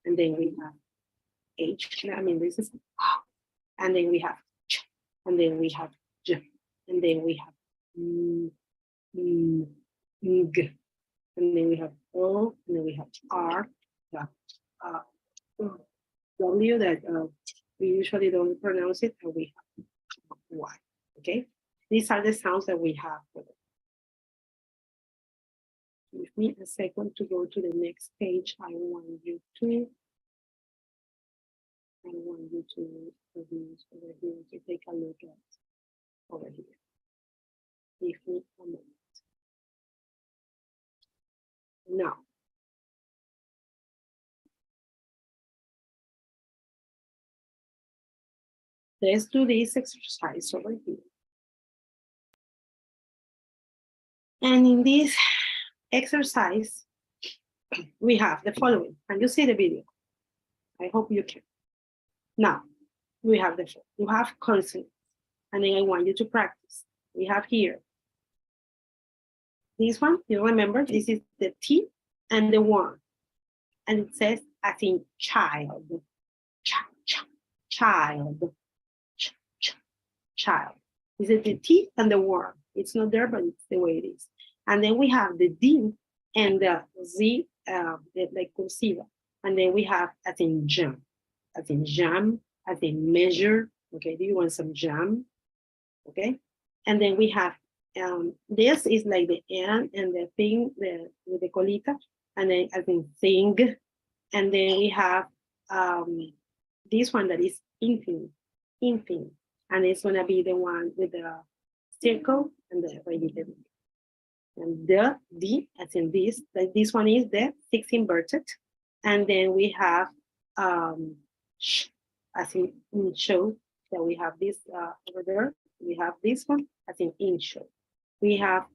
and then we have H. I mean, this is, and then we have Ch, and then we have J, and then we have G, and then we have O, and then we have R, W that we usually don't pronounce it, and we have Y, okay? These are the sounds that we have for them. Give me a second to go to the next page. I want you to I want you to produce over here to take a look at over here. Give me a moment. Now, let's do this exercise over here. And in this exercise, we have the following. Can you see the video? I hope you can. Now, we have you have consonants, and then I want you to practice. We have here this one. You remember this is the T and the one, and it says as in child, child, child. This is the T and the one. It's not there, but it's the way it is. And then we have the D and the Z, like cursiva, and then we have as in jam, as in measure. Okay, do you want some jam? Okay, and then we have this is like the N and the thing, with the colita, and then as in thing, and then we have this one that is infin, and it's gonna be the one with the circle and the regular. And the D as in this one is the 6 inverted, and then we have sh as in show, that we have this over there. We have this one as in show. We have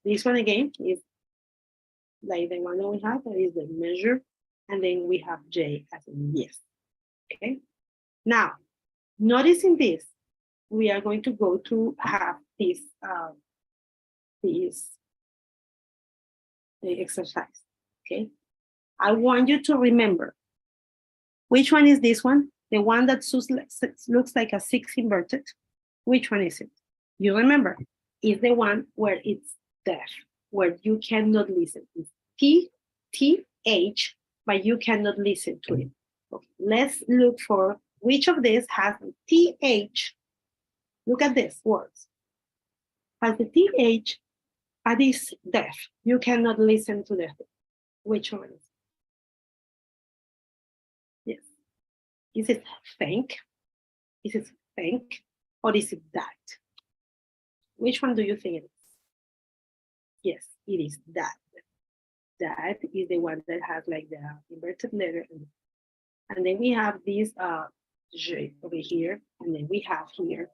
this one again is like the one that we have, that is the measure, and then we have J as in yes. Okay. Now, noticing this, we are going to go to have this the exercise. Okay. I want you to remember which one is this one, the one that looks like a 6 inverted. Which one is it? You remember, it's the one where it's deaf, where you cannot listen. It's T-H, but you cannot listen to it. Okay. Let's look for which of these has a TH. Look at this words. Has the TH, but is deaf. You cannot listen to the. Which one is it? Yes. Is it think? Is it think? Or is it that? Which one do you think it is? Yes, it is that. That is the one that has like the inverted letter. And then we have this J over here. And then we have here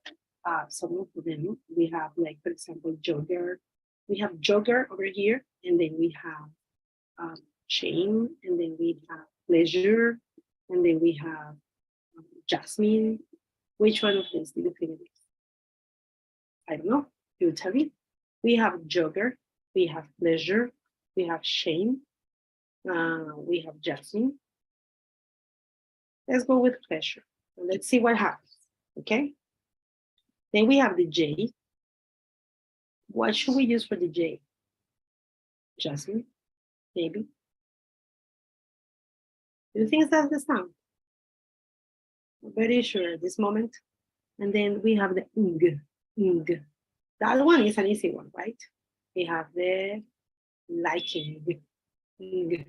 some of them. We have like, for example, jogger. We have jogger over here. And then we have chain. And then we have pleasure. And then we have jasmine. Which one of these do you think it is? I don't know. You tell me. We have jogger. We have pleasure. We have shame. We have jasmine. Let's go with pleasure. Let's see what happens. Okay. Then we have the J. What should we use for the J? Jasmine, maybe. Do you think that's the sound? I'm very sure at this moment. And then we have the ng. That one is an easy one, right? We have the liking, ng.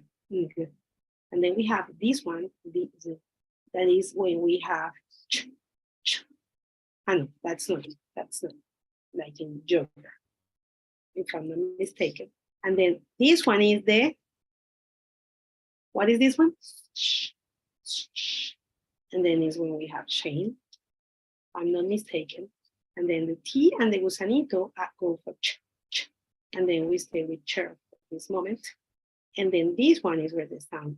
And then we have this one, that is when we have ch. No, that's not like in joker, if I'm not mistaken. And then this one is the, what is this one? And then is when we have chain, if I'm not mistaken. And then the T and the gusanito go for ch. And then we stay with chair at this moment. And then this one is where the sound,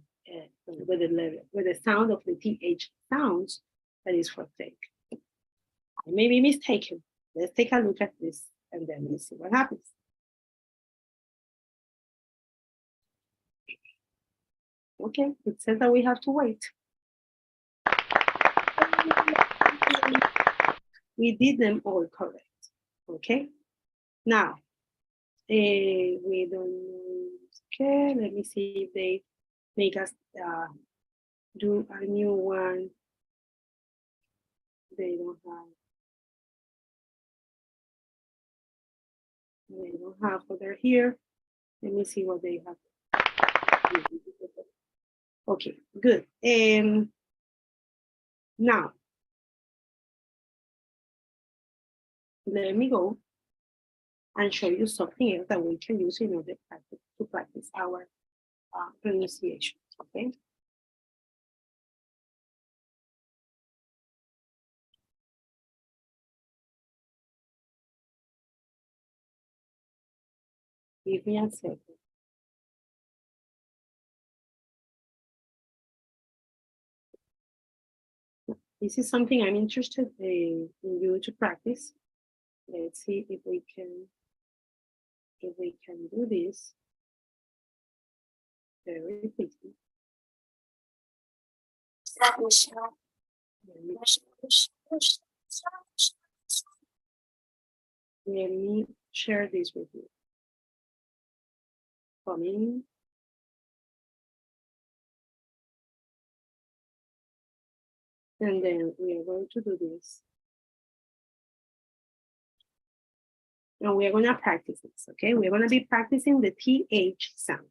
where the sound of the TH sounds, that is for take. I may be mistaken. Let's take a look at this and then we'll see what happens. Okay, it says that we have to wait. We did them all correct. Okay, now we don't. Okay, let me see if they make us do a new one. They don't have. They don't have over here. Let me see what they have. Okay, good. Now, let me go and show you something else that we can use in order to practice our pronunciation, okay? Give me a second. This is something I'm interested in you to practice. Let's see if we can do this very quickly. Let me share this with you. Coming. And then we are going to do this. And we are going to practice this, okay? We're going to be practicing the TH sound.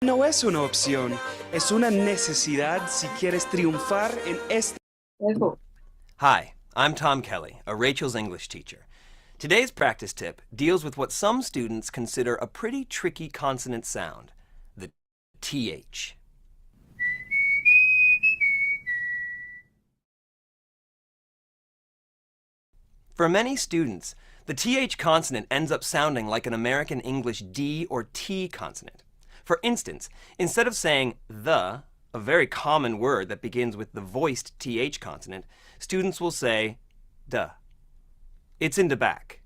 No es una opción, es una necesidad si quieres triunfar en este. Let's go. Hi, I'm Tom Kelly, a Rachel's English teacher. Today's practice tip deals with what some students consider a pretty tricky consonant sound, the TH. For many students, the TH consonant ends up sounding like an American English D or T consonant. For instance, instead of saying the, a very common word that begins with the voiced TH consonant, students will say duh. It's in the back.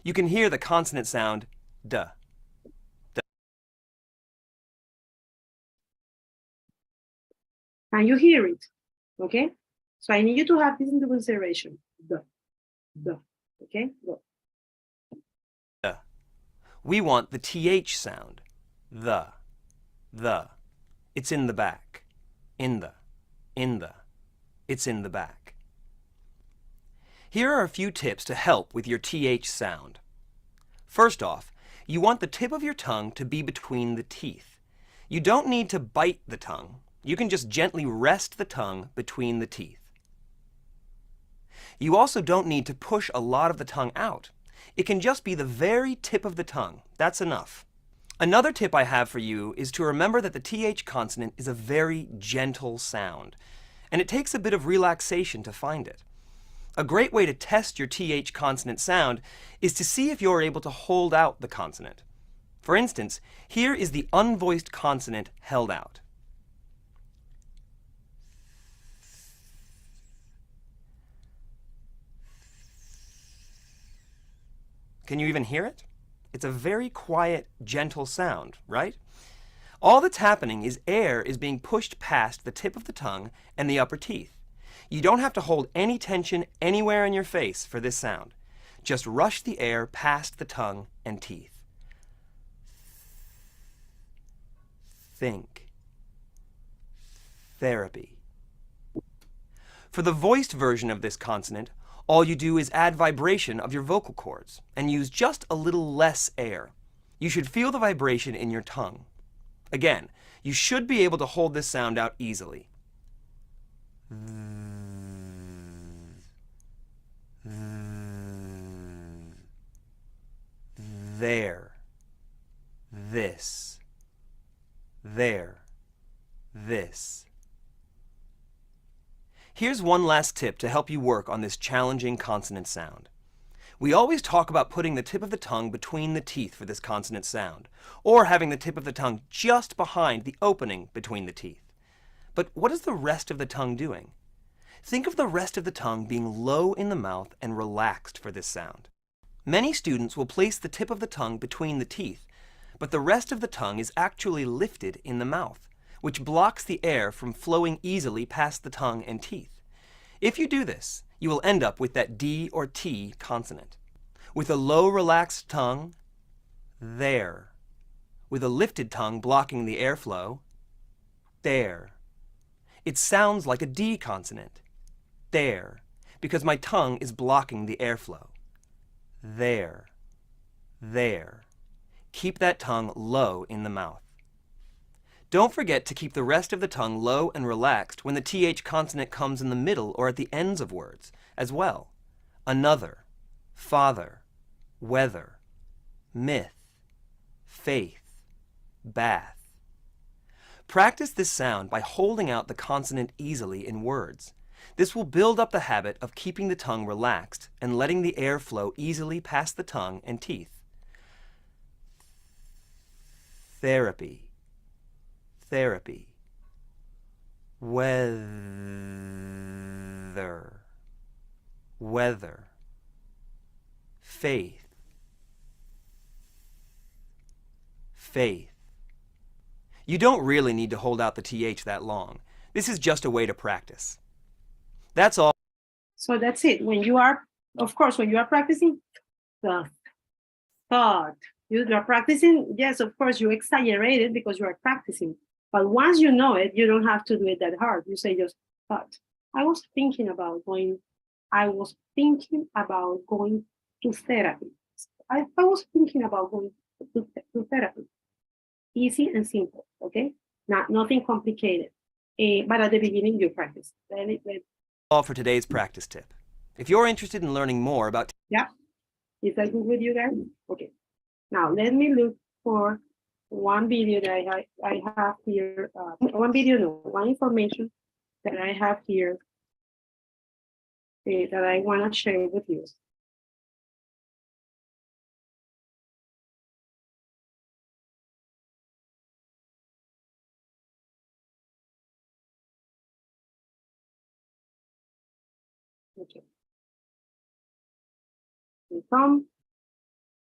You can hear the consonant sound duh. Can you hear it? Okay? So I need you to have this into consideration. The. Okay? Go. We want the TH sound. The. It's in the back. In the. It's in the back. Here are a few tips to help with your TH sound. First off, you want the tip of your tongue to be between the teeth. You don't need to bite the tongue. You can just gently rest the tongue between the teeth. You also don't need to push a lot of the tongue out. It can just be the very tip of the tongue. That's enough. Another tip I have for you is to remember that the TH consonant is a very gentle sound, and it takes a bit of relaxation to find it. A great way to test your TH consonant sound is to see if you're able to hold out the consonant. For instance, here is the unvoiced consonant held out. Can you even hear it? It's a very quiet, gentle sound, right? All that's happening is air is being pushed past the tip of the tongue and the upper teeth. You don't have to hold any tension anywhere in your face for this sound. Just rush the air past the tongue and teeth. Think. Therapy. For the voiced version of this consonant, all you do is add vibration of your vocal cords and use just a little less air. You should feel the vibration in your tongue. Again, you should be able to hold this sound out easily. There. This. There. This. Here's one last tip to help you work on this challenging consonant sound. We always talk about putting the tip of the tongue between the teeth for this consonant sound, or having the tip of the tongue just behind the opening between the teeth. But what is the rest of the tongue doing? Think of the rest of the tongue being low in the mouth and relaxed for this sound. Many students will place the tip of the tongue between the teeth, but the rest of the tongue is actually lifted in the mouth, which blocks the air from flowing easily past the tongue and teeth. If you do this, you will end up with that D or T consonant. With a low, relaxed tongue, there. With a lifted tongue blocking the airflow, there. It sounds like a D consonant, there, because my tongue is blocking the airflow. There. There. Keep that tongue low in the mouth. Don't forget to keep the rest of the tongue low and relaxed when the TH consonant comes in the middle or at the ends of words as well. Another, father, weather, myth, faith, bath. Practice this sound by holding out the consonant easily in words. This will build up the habit of keeping the tongue relaxed and letting the air flow easily past the tongue and teeth. Therapy, therapy. Weather, weather. Faith, faith. You don't really need to hold out the TH that long. This is just a way to practice. That's all. So that's it. When you are, of course, when you are practicing the thought, you are practicing, yes, of course, you exaggerate it because you are practicing. But once you know it, you don't have to do it that hard. You say just thought. I was thinking about going to therapy. I was thinking about going to therapy. Easy and simple, okay? Nothing complicated. But at the beginning, you practice. All for today's practice tip. If you're interested in learning more about... Yeah, is that good with you guys? Okay. Now, let me look for one video that I have here. One information that I have here that I want to share with you. Okay.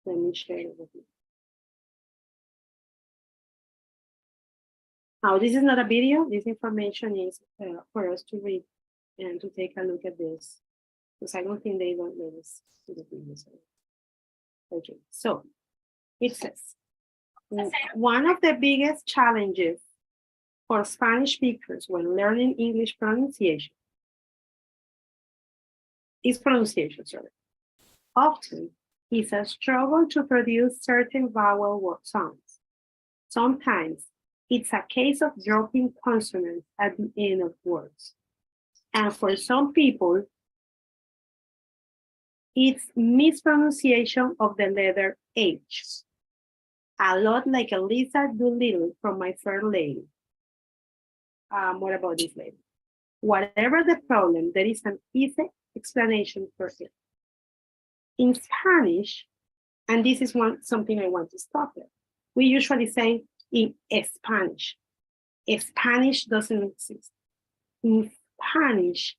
Let me share it with you. Now, this is not a video. This information is for us to read and to take a look at this, because I don't think they don't let us see the videos. Okay, so it says, one of the biggest challenges for Spanish speakers when learning English pronunciation is pronunciation, sorry. Often, it's a struggle to produce certain vowel word sounds. Sometimes, it's a case of dropping consonants at the end of words. And for some people, it's mispronunciation of the letter H. A lot like Elisa Doolittle from My Fair Lady. What about this lady? Whatever the problem, there is an easy explanation for it. In Spanish, and this is something I want to stop there, we usually say in Spanish. Spanish doesn't exist. In Spanish,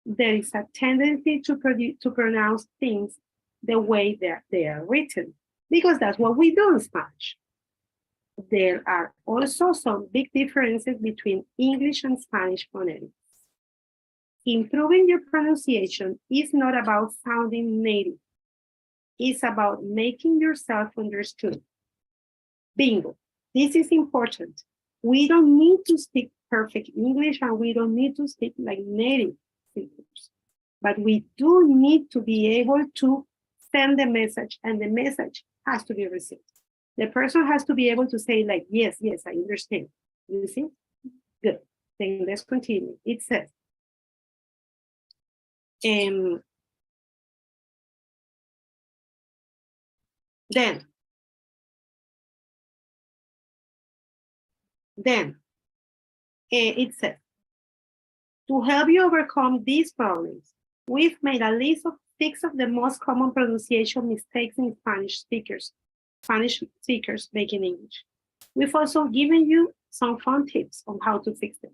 there is a tendency to pronounce things the way they are written, because that's what we do in Spanish. There are also some big differences between English and Spanish phonetics. Improving your pronunciation is not about sounding native. It's about making yourself understood. Bingo. This is important. We don't need to speak perfect English and we don't need to speak like native speakers. But we do need to be able to send the message, and the message has to be received. The person has to be able to say like, yes, I understand. You see? Good. Then let's continue. It says, then it says, to help you overcome these problems, we've made a list of 6 of the most common pronunciation mistakes in Spanish speakers make in English. We've also given you some fun tips on how to fix them.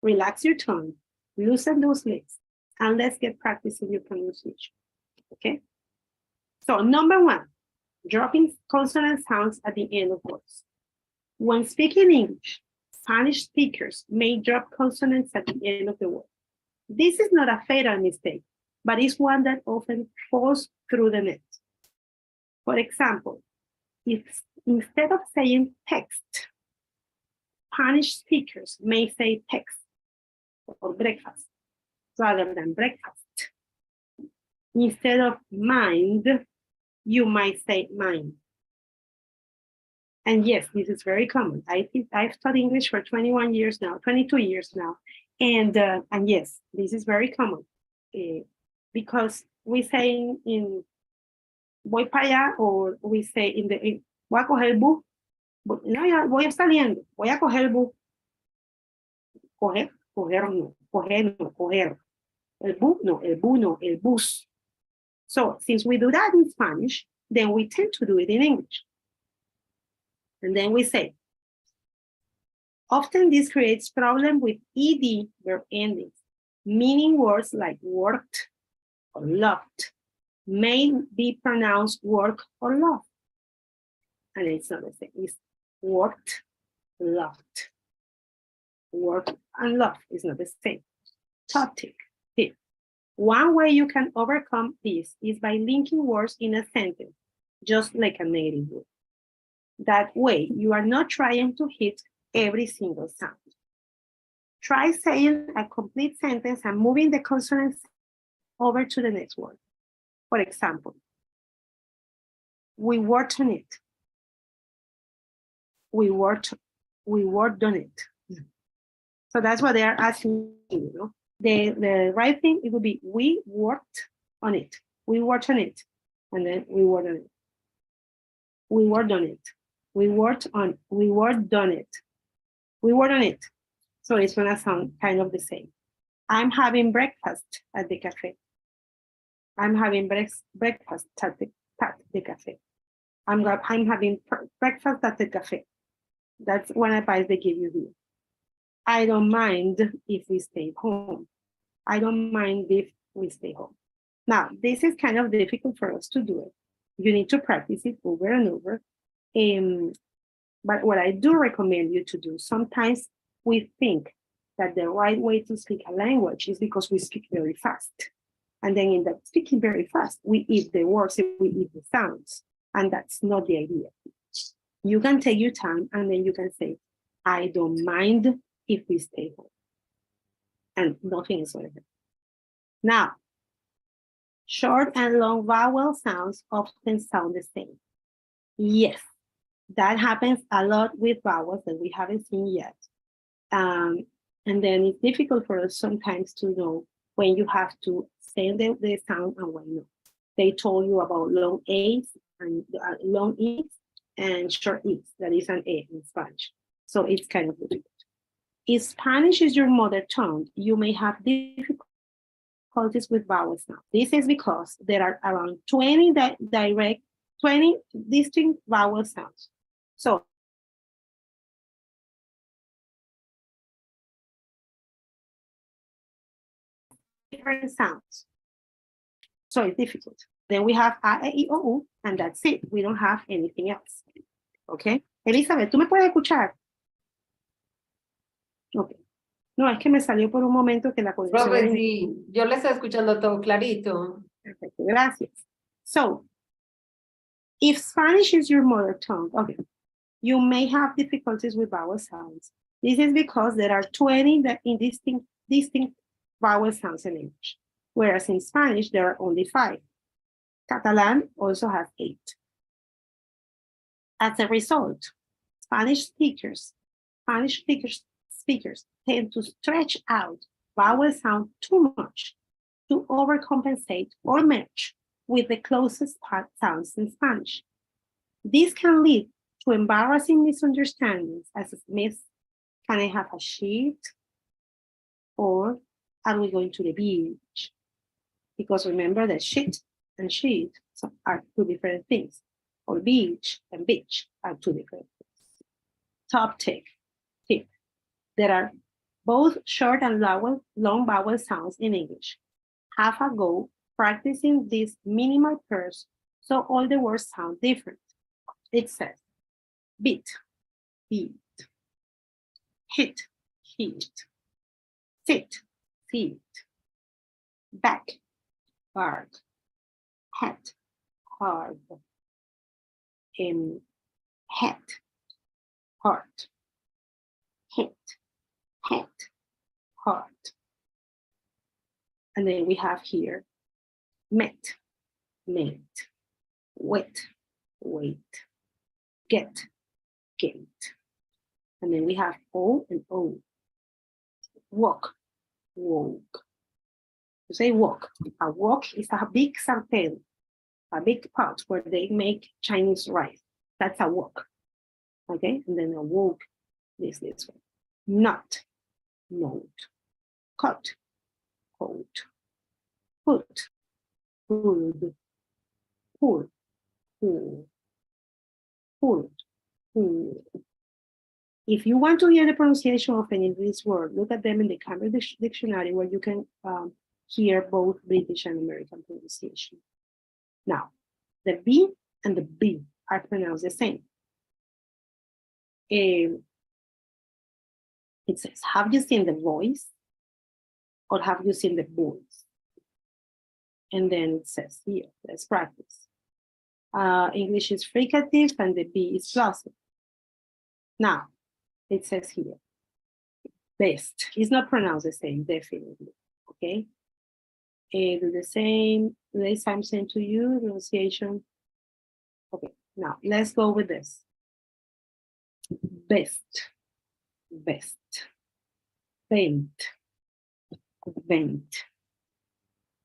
Relax your tongue, loosen those lips, and let's get practicing your pronunciation, okay? So number 1, dropping consonant sounds at the end of words. When speaking English, Spanish speakers may drop consonants at the end of the word. This is not a fatal mistake, but it's one that often falls through the net. For example, if instead of saying text, Spanish speakers may say text or breakfast rather than breakfast. Instead of mind, you might say mind. And yes, this is very common. I've taught English for 21 years now, 22 years now. And yes, this is very common because we say in voy para allá, or we say voy a coger el bus. No, ya voy saliendo, voy a coger el bus. Coger no, coger. El bus no, el bus. So since we do that in Spanish, then we tend to do it in English. And then we say, often this creates problem with ed verb endings, meaning words like worked or loved may be pronounced work or love. And it's not the same. It's worked, loved. Work and love is not the same. Topic. Tip. One way you can overcome this is by linking words in a sentence, just like a native would. That way, you are not trying to hit every single sound. Try saying a complete sentence and moving the consonants over to the next word. For example, we worked on it. We worked on it. So that's what they are asking you, know? The right thing, it would be we worked on it. We worked on it. And then we worked on it. We worked on it. We worked on it. We worked on it. We worked on it. So it's gonna sound kind of the same. I'm having breakfast at the cafe. I'm having breakfast at the cafe. I'm having breakfast at the cafe. That's one advice they give you here. I don't mind if we stay home. I don't mind if we stay home. Now, this is kind of difficult for us to do it. You need to practice it over and over. But what I do recommend you to do, sometimes we think that the right way to speak a language is because we speak very fast. And then in that speaking very fast, we eat the words, we eat the sounds. And that's not the idea. You can take your time and then you can say, I don't mind if we stay home. And nothing is going to happen. Now, short and long vowel sounds often sound the same. Yes, that happens a lot with vowels that we haven't seen yet. And then it's difficult for us sometimes to know when you have to say the sound and when not. They told you about long A's and long E's and short E's. That is an A in Spanish. So it's kind of difficult. If Spanish is your mother tongue, you may have difficulties with vowels now. This is because there are around 20 distinct vowel sounds. So different sounds. So it's difficult. Then we have A, E, I, O, U, and that's it. We don't have anything else. Okay. Elizabeth, ¿tú me puedes escuchar? Ok. No, es que me salió por un momento que la conexión... Profe, sí, yo le estoy escuchando todo clarito. Perfecto, gracias. So, if Spanish is your mother tongue, okay, you may have difficulties with vowel sounds. This is because there are 20 distinct vowel sounds in English, whereas in Spanish, there are only 5. Catalan also has 8. As a result, Spanish speakers tend to stretch out vowel sound too much to overcompensate or match with the closest sounds in Spanish. This can lead to embarrassing misunderstandings as Miss, can I have a sheet? Or are we going to the beach? Because remember that shit and sheet are 2 different things, or beach and beach are 2 different things. Top tip. There are both short and long vowel sounds in English. Have a go practicing these minimal pairs so all the words sound different. It says beat, beat, hit, hit, sit, sit, back, bark, head, hard, head, heart, hit, head, heart. And then we have here met, mate, wet, wait, get, gate. And then we have O and O. Walk, walk. You say walk. A wok is a big sartén, a big pot where they make Chinese rice. That's a wok. Okay, and then a wok is this one. Nut, note. Cut, coat. Put, food. Pull, pull. Pull, pull. If you want to hear the pronunciation of any of these words, look at them in the Cambridge Dictionary where you can hear both British and American pronunciation. Now, the B and the B are pronounced the same. It says, have you seen the voice or have you seen the voice? And then it says here, let's practice. English is fricative and the B is plosive. Now, it says here, best. It's not pronounced the same, definitely, okay? Do the same to you, pronunciation. Okay, now let's go with this. Best, best, bent, bent,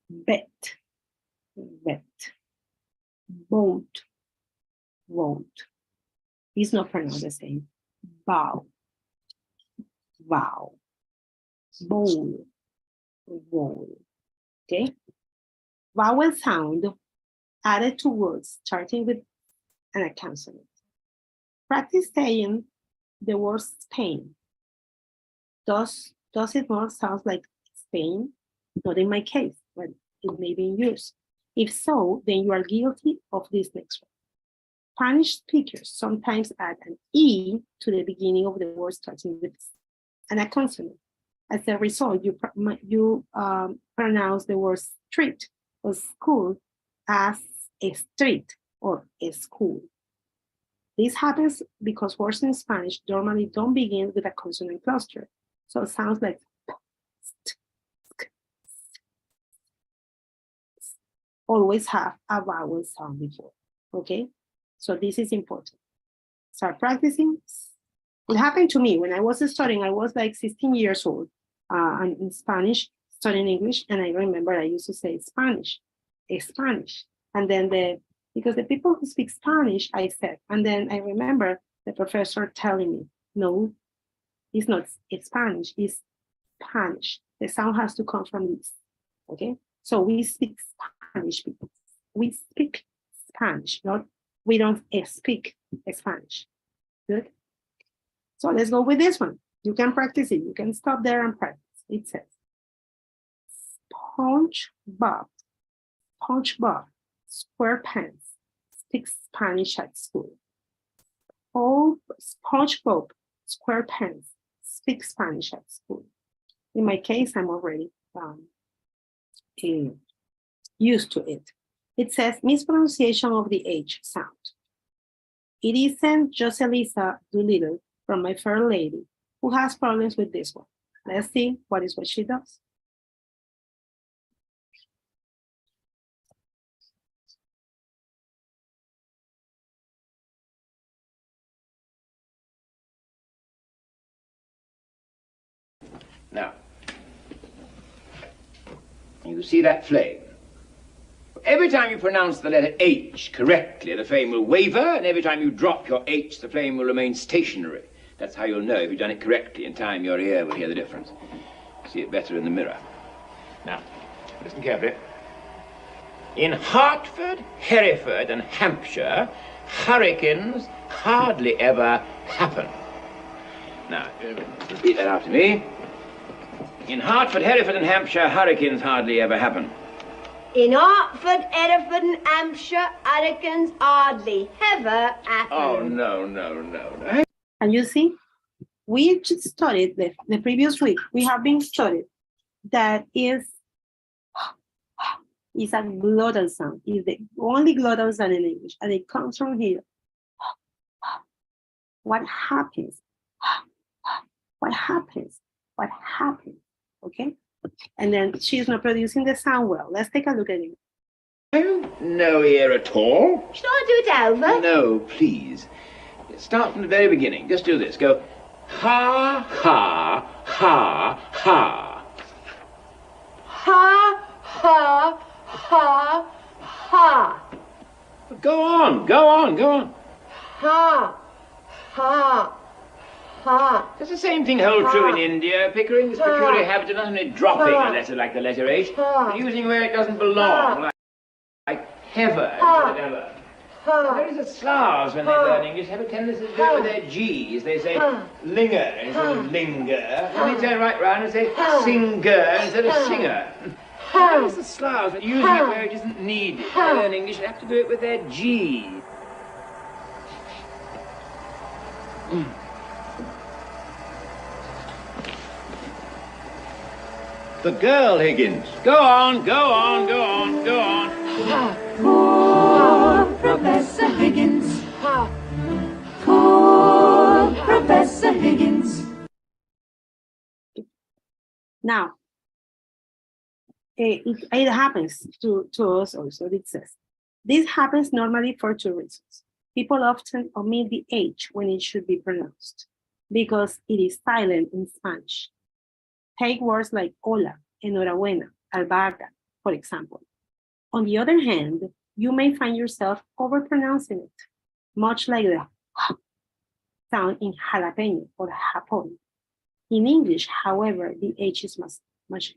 bet, bet, boat, won't. It's not pronounced the same. Bow, vow, bowl, bowl. Okay? Vowel sound added to words starting with an consonant. Practice saying the word Spain. Does it not sound like Spain? Not in my case, but it may be in yours. If so, then you are guilty of this next one. Spanish speakers sometimes add an E to the beginning of the word starting with a consonant. As a result, you pronounce the word street or school as a street or a school. This happens because words in Spanish normally don't begin with a consonant cluster. So it sounds like always have a vowel sound before, okay? So this is important. Start practicing. It happened to me when I was studying. I was like 16 years old and in Spanish, studying English. And I remember I used to say Spanish. And then because the people who speak Spanish, I said, and then I remember the professor telling me, no, it's not, it's Spanish, it's Spanish. The sound has to come from this, okay? So we speak Spanish, people. We speak Spanish, we don't speak Spanish. Good? So let's go with this one. You can practice it. You can stop there and practice. It says, SpongeBob, square pants, speaks Spanish at school. Oh, SpongeBob, square pants, speaks Spanish at school. In my case, I'm already used to it. It says mispronunciation of the H sound. It isn't just Elisa Doolittle from My Fair Lady who has problems with this one. Let's see what she does. Now, you see that flame? Every time you pronounce the letter H correctly, the flame will waver, and every time you drop your H, the flame will remain stationary. That's how you'll know if you've done it correctly. In time, your ear will hear the difference. See it better in the mirror. Now, listen carefully. In Hartford, Hereford, and Hampshire, hurricanes hardly ever happen. Now, repeat that after me. In Hartford, Hereford, and Hampshire, hurricanes hardly ever happen. In Hartford, Hereford, and Hampshire, hurricanes hardly ever happen. Oh, no. And you see, we just studied the previous week. We have been studied that is a glottal sound. It's the only glottal sound in English, and it comes from here. What happens? What happens? What happens? Okay? And then she's not producing the sound well. Let's take a look at it. Oh, no ear at all. Should I do it over? No, please. Start from the very beginning. Just do this. Go ha, ha, ha, ha. Ha, ha, ha, ha. Go on, go on, go on. Ha, ha, ha. Does the same thing hold true in India, Pickering? This peculiar habit of not only dropping a letter like the letter H, but using where it doesn't belong, like hever instead of ever. Notice that Slavs, when they learn English, have a tendency to do it with their G's. They say linger instead of linger, and they turn right round and say singer instead of singer. Notice the Slavs, when using it where it isn't needed. They learn English, they have to do it with their G. The girl, Higgins. Go on, go on, go on, go on. Poor Professor Higgins. Poor Professor Higgins. Now, it happens to us also, it says. This happens normally for two reasons. People often omit the H when it should be pronounced because it is silent in Spanish. Take words like hola, enhorabuena, albahaca, for example. On the other hand, you may find yourself overpronouncing it, much like the sound in jalapeño or Japón. In English, however, the H is much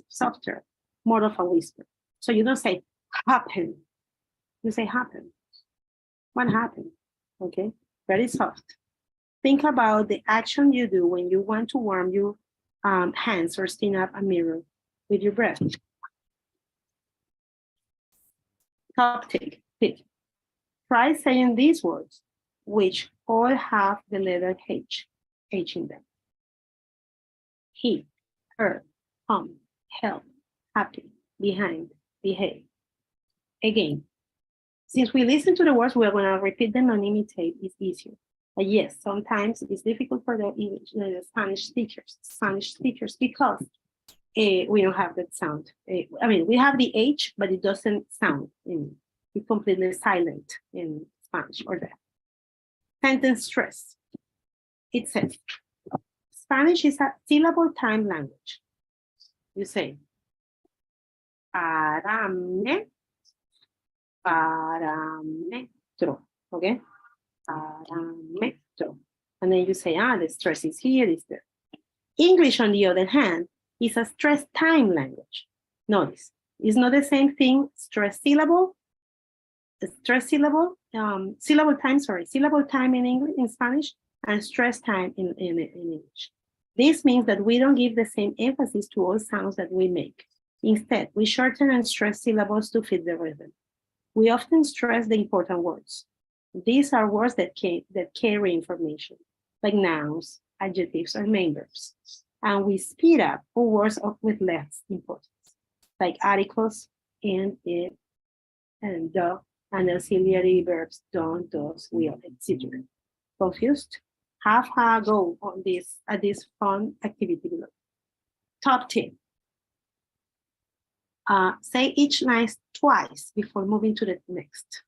softer, more of a whisper. So you don't say happen, you say happen. What happened? Okay, very soft. Think about the action you do when you want to warm your hands or steam up a mirror with your breath. Top tip. Try saying these words, which all have the letter H in them. He, her, help, happy, behind, behave. Again, since we listen to the words, we're going to repeat them and imitate. It's easier. But yes, sometimes it's difficult for the Spanish speakers because we don't have that sound. I mean, we have the H, but it doesn't sound. It's completely silent in Spanish or that. Sentence stress. It says, Spanish is a syllable time language. You say, parametro, okay? Parametro. And then you say, the stress is here, it's there. English, on the other hand, is a stress time language. Notice, it's not the same thing, syllable time in English, in Spanish, and stress time in English. This means that we don't give the same emphasis to all sounds that we make. Instead, we shorten and stress syllables to fit the rhythm. We often stress the important words. These are words that carry information, like nouns, adjectives, or main verbs. And we speed up for words with less importance, like articles, and, it, and the, and auxiliary verbs, don't, does, will, etc. Confused? Have a go on this at this fun activity below. Top tip. Say each line twice before moving to the next.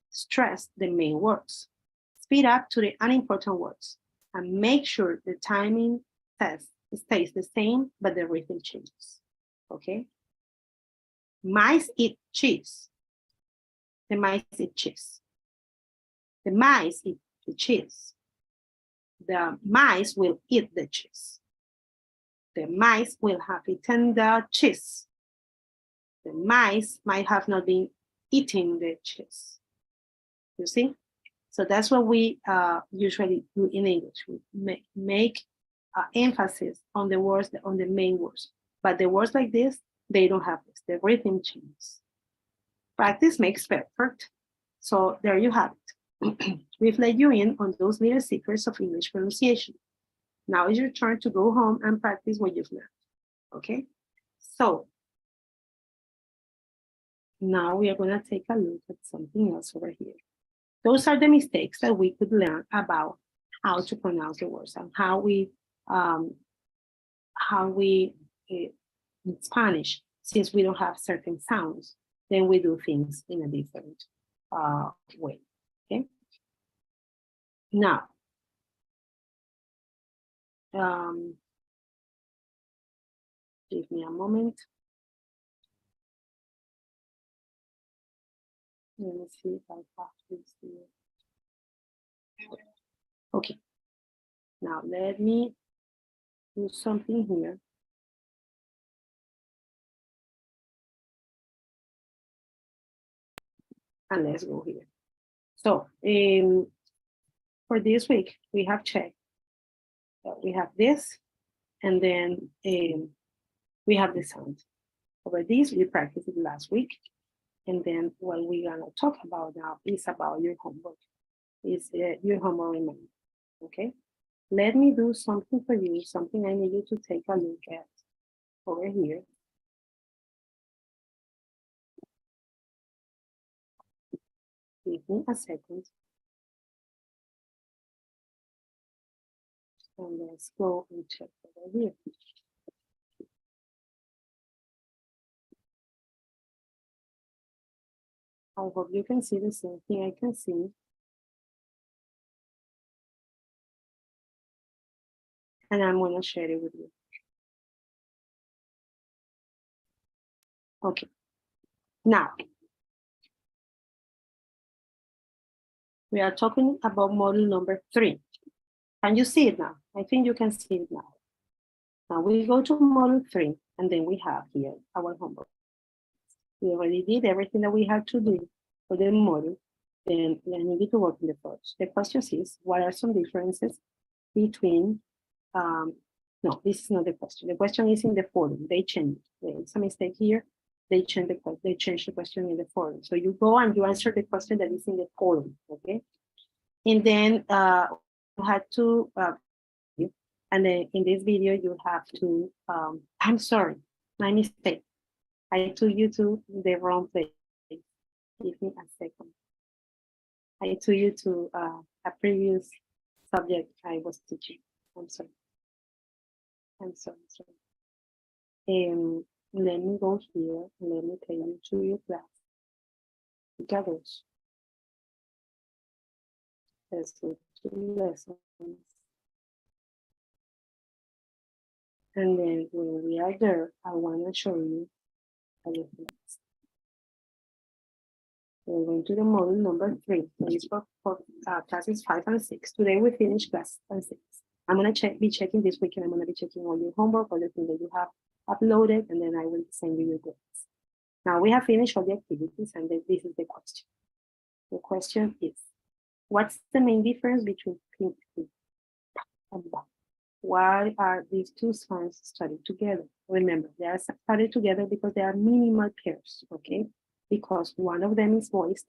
Stress the main words. Speed up to the unimportant words. And make sure the timing stays the same, but the rhythm changes. Okay? Mice eat cheese. The mice eat cheese. The mice eat the cheese. The mice will eat the cheese. The mice will have eaten the cheese. The mice might have not been eating the cheese. You see? So that's what we usually do in English. We make emphasis on the words, on the main words. But the words like this, they don't have this. The rhythm changes. Practice makes perfect. So there you have it. We've let you in on those little secrets of English pronunciation. Now it's your turn to go home and practice what you've learned. Okay? So now we are going to take a look at something else over here. Those are the mistakes that we could learn about how to pronounce the words and how we in Spanish, since we don't have certain sounds, then we do things in a different way. Okay. Now, give me a moment. Let me see if I have this here. Okay. Now let me do something here. And let's go here. So for this week, we have checked. We have this, and then we have the sound. Over this, we practiced it last week. And then what we're gonna talk about now is about your homework. Is your homework remaining, okay? Let me do something for you, something I need you to take a look at over here. Give me a second. And let's go and check over here. I hope you can see the same thing I can see. And I'm going to share it with you. Okay. Now, we are talking about module number 3. Can you see it now? I think you can see it now. Now we go to module 3, and then we have here our homework. We already did everything that we had to do for the module. Then I need you to work in the first. The question is, what are some differences between, no, this is not the question. The question is in the forum. They changed. There's a mistake here. They changed the question in the forum. So you go and you answer the question that is in the forum, okay? And then you had to, and then in this video you have to, I'm sorry, my mistake. I took you to the wrong place. Give me a second. I took you to a previous subject I was teaching. I'm sorry. I'm sorry. Let me go here. Let me take you to your class. Gathers. Let's go to lessons. And then when we are there, I want to show you everything. We're going to the module number 3. That is for classes 5 and 6. Today we finish class 5 and 6. I'm going to be checking this weekend. I'm going to be checking all your homework, all the things that you have uploaded, and then I will send you your grades. Now we have finished all the activities, and then this is the question. The question is, what's the main difference between pink and black? Why are these two sounds studied together? Remember, they are studied together because they are minimal pairs, okay? Because one of them is voiced,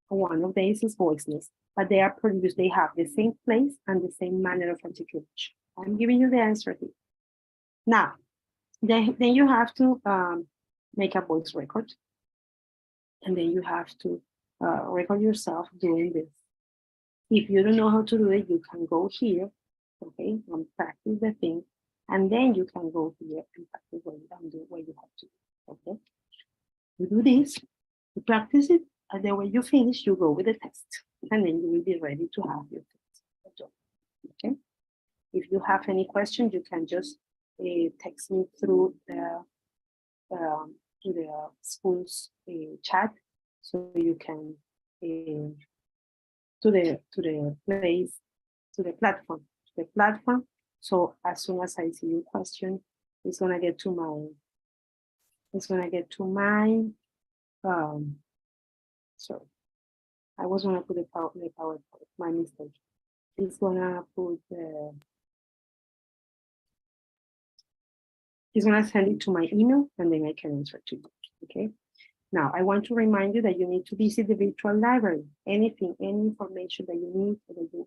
one of them is voiceless, but they are produced, they have the same place and the same manner of articulation. I'm giving you the answer here. Now, then you have to make a voice record, and then you have to record yourself doing this. If you don't know how to do it, you can go here, okay, and practice the thing, and then you can go here and practice what you have to do, okay? You do this, you practice it, and then when you finish, you go with the test, and then you will be ready to have your test, okay? If you have any questions, you can just text me through the school's chat, so you can to the platform. So as soon as I see your question, it's gonna get to my sorry, I was gonna put the PowerPoint, my mistake. It's gonna put it's gonna send it to my email, and then I can answer to you, okay? Now, I want to remind you that you need to visit the virtual library. Any information that you need, or that you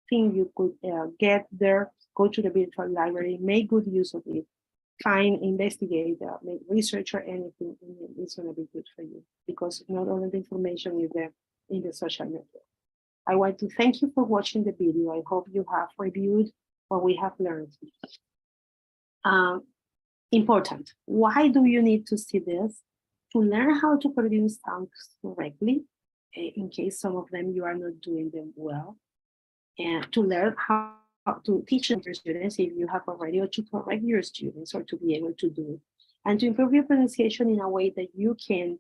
think you could get there, go to the virtual library, make good use of it, find, investigate, make research or anything, and it's going to be good for you, because not all of the information is there in the social network. I want to thank you for watching the video. I hope you have reviewed what we have learned. Important. Why do you need to see this? To learn how to produce sounds correctly, in case some of them you are not doing them well. and to learn how to teach your students if you have already, or to correct your students, or to be able to do it, and to improve your pronunciation in a way that you can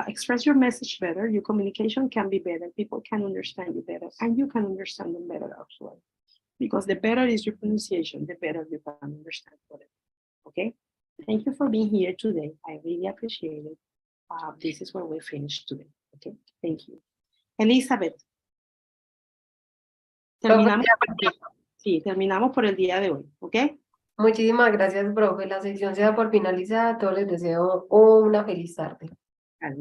express your message better, your communication can be better, people can understand you better, and you can understand them better as well. Because the better is your pronunciation, the better you can understand it. Okay? Thank you for being here today. I really appreciate it. This is where we finished today. Okay? Thank you. Elizabeth. Terminamos, sí, terminamos por el día de hoy. ¿Ok? Muchísimas gracias, profe. La sección se da por finalizada. A todos les deseo una feliz tarde. Adiós.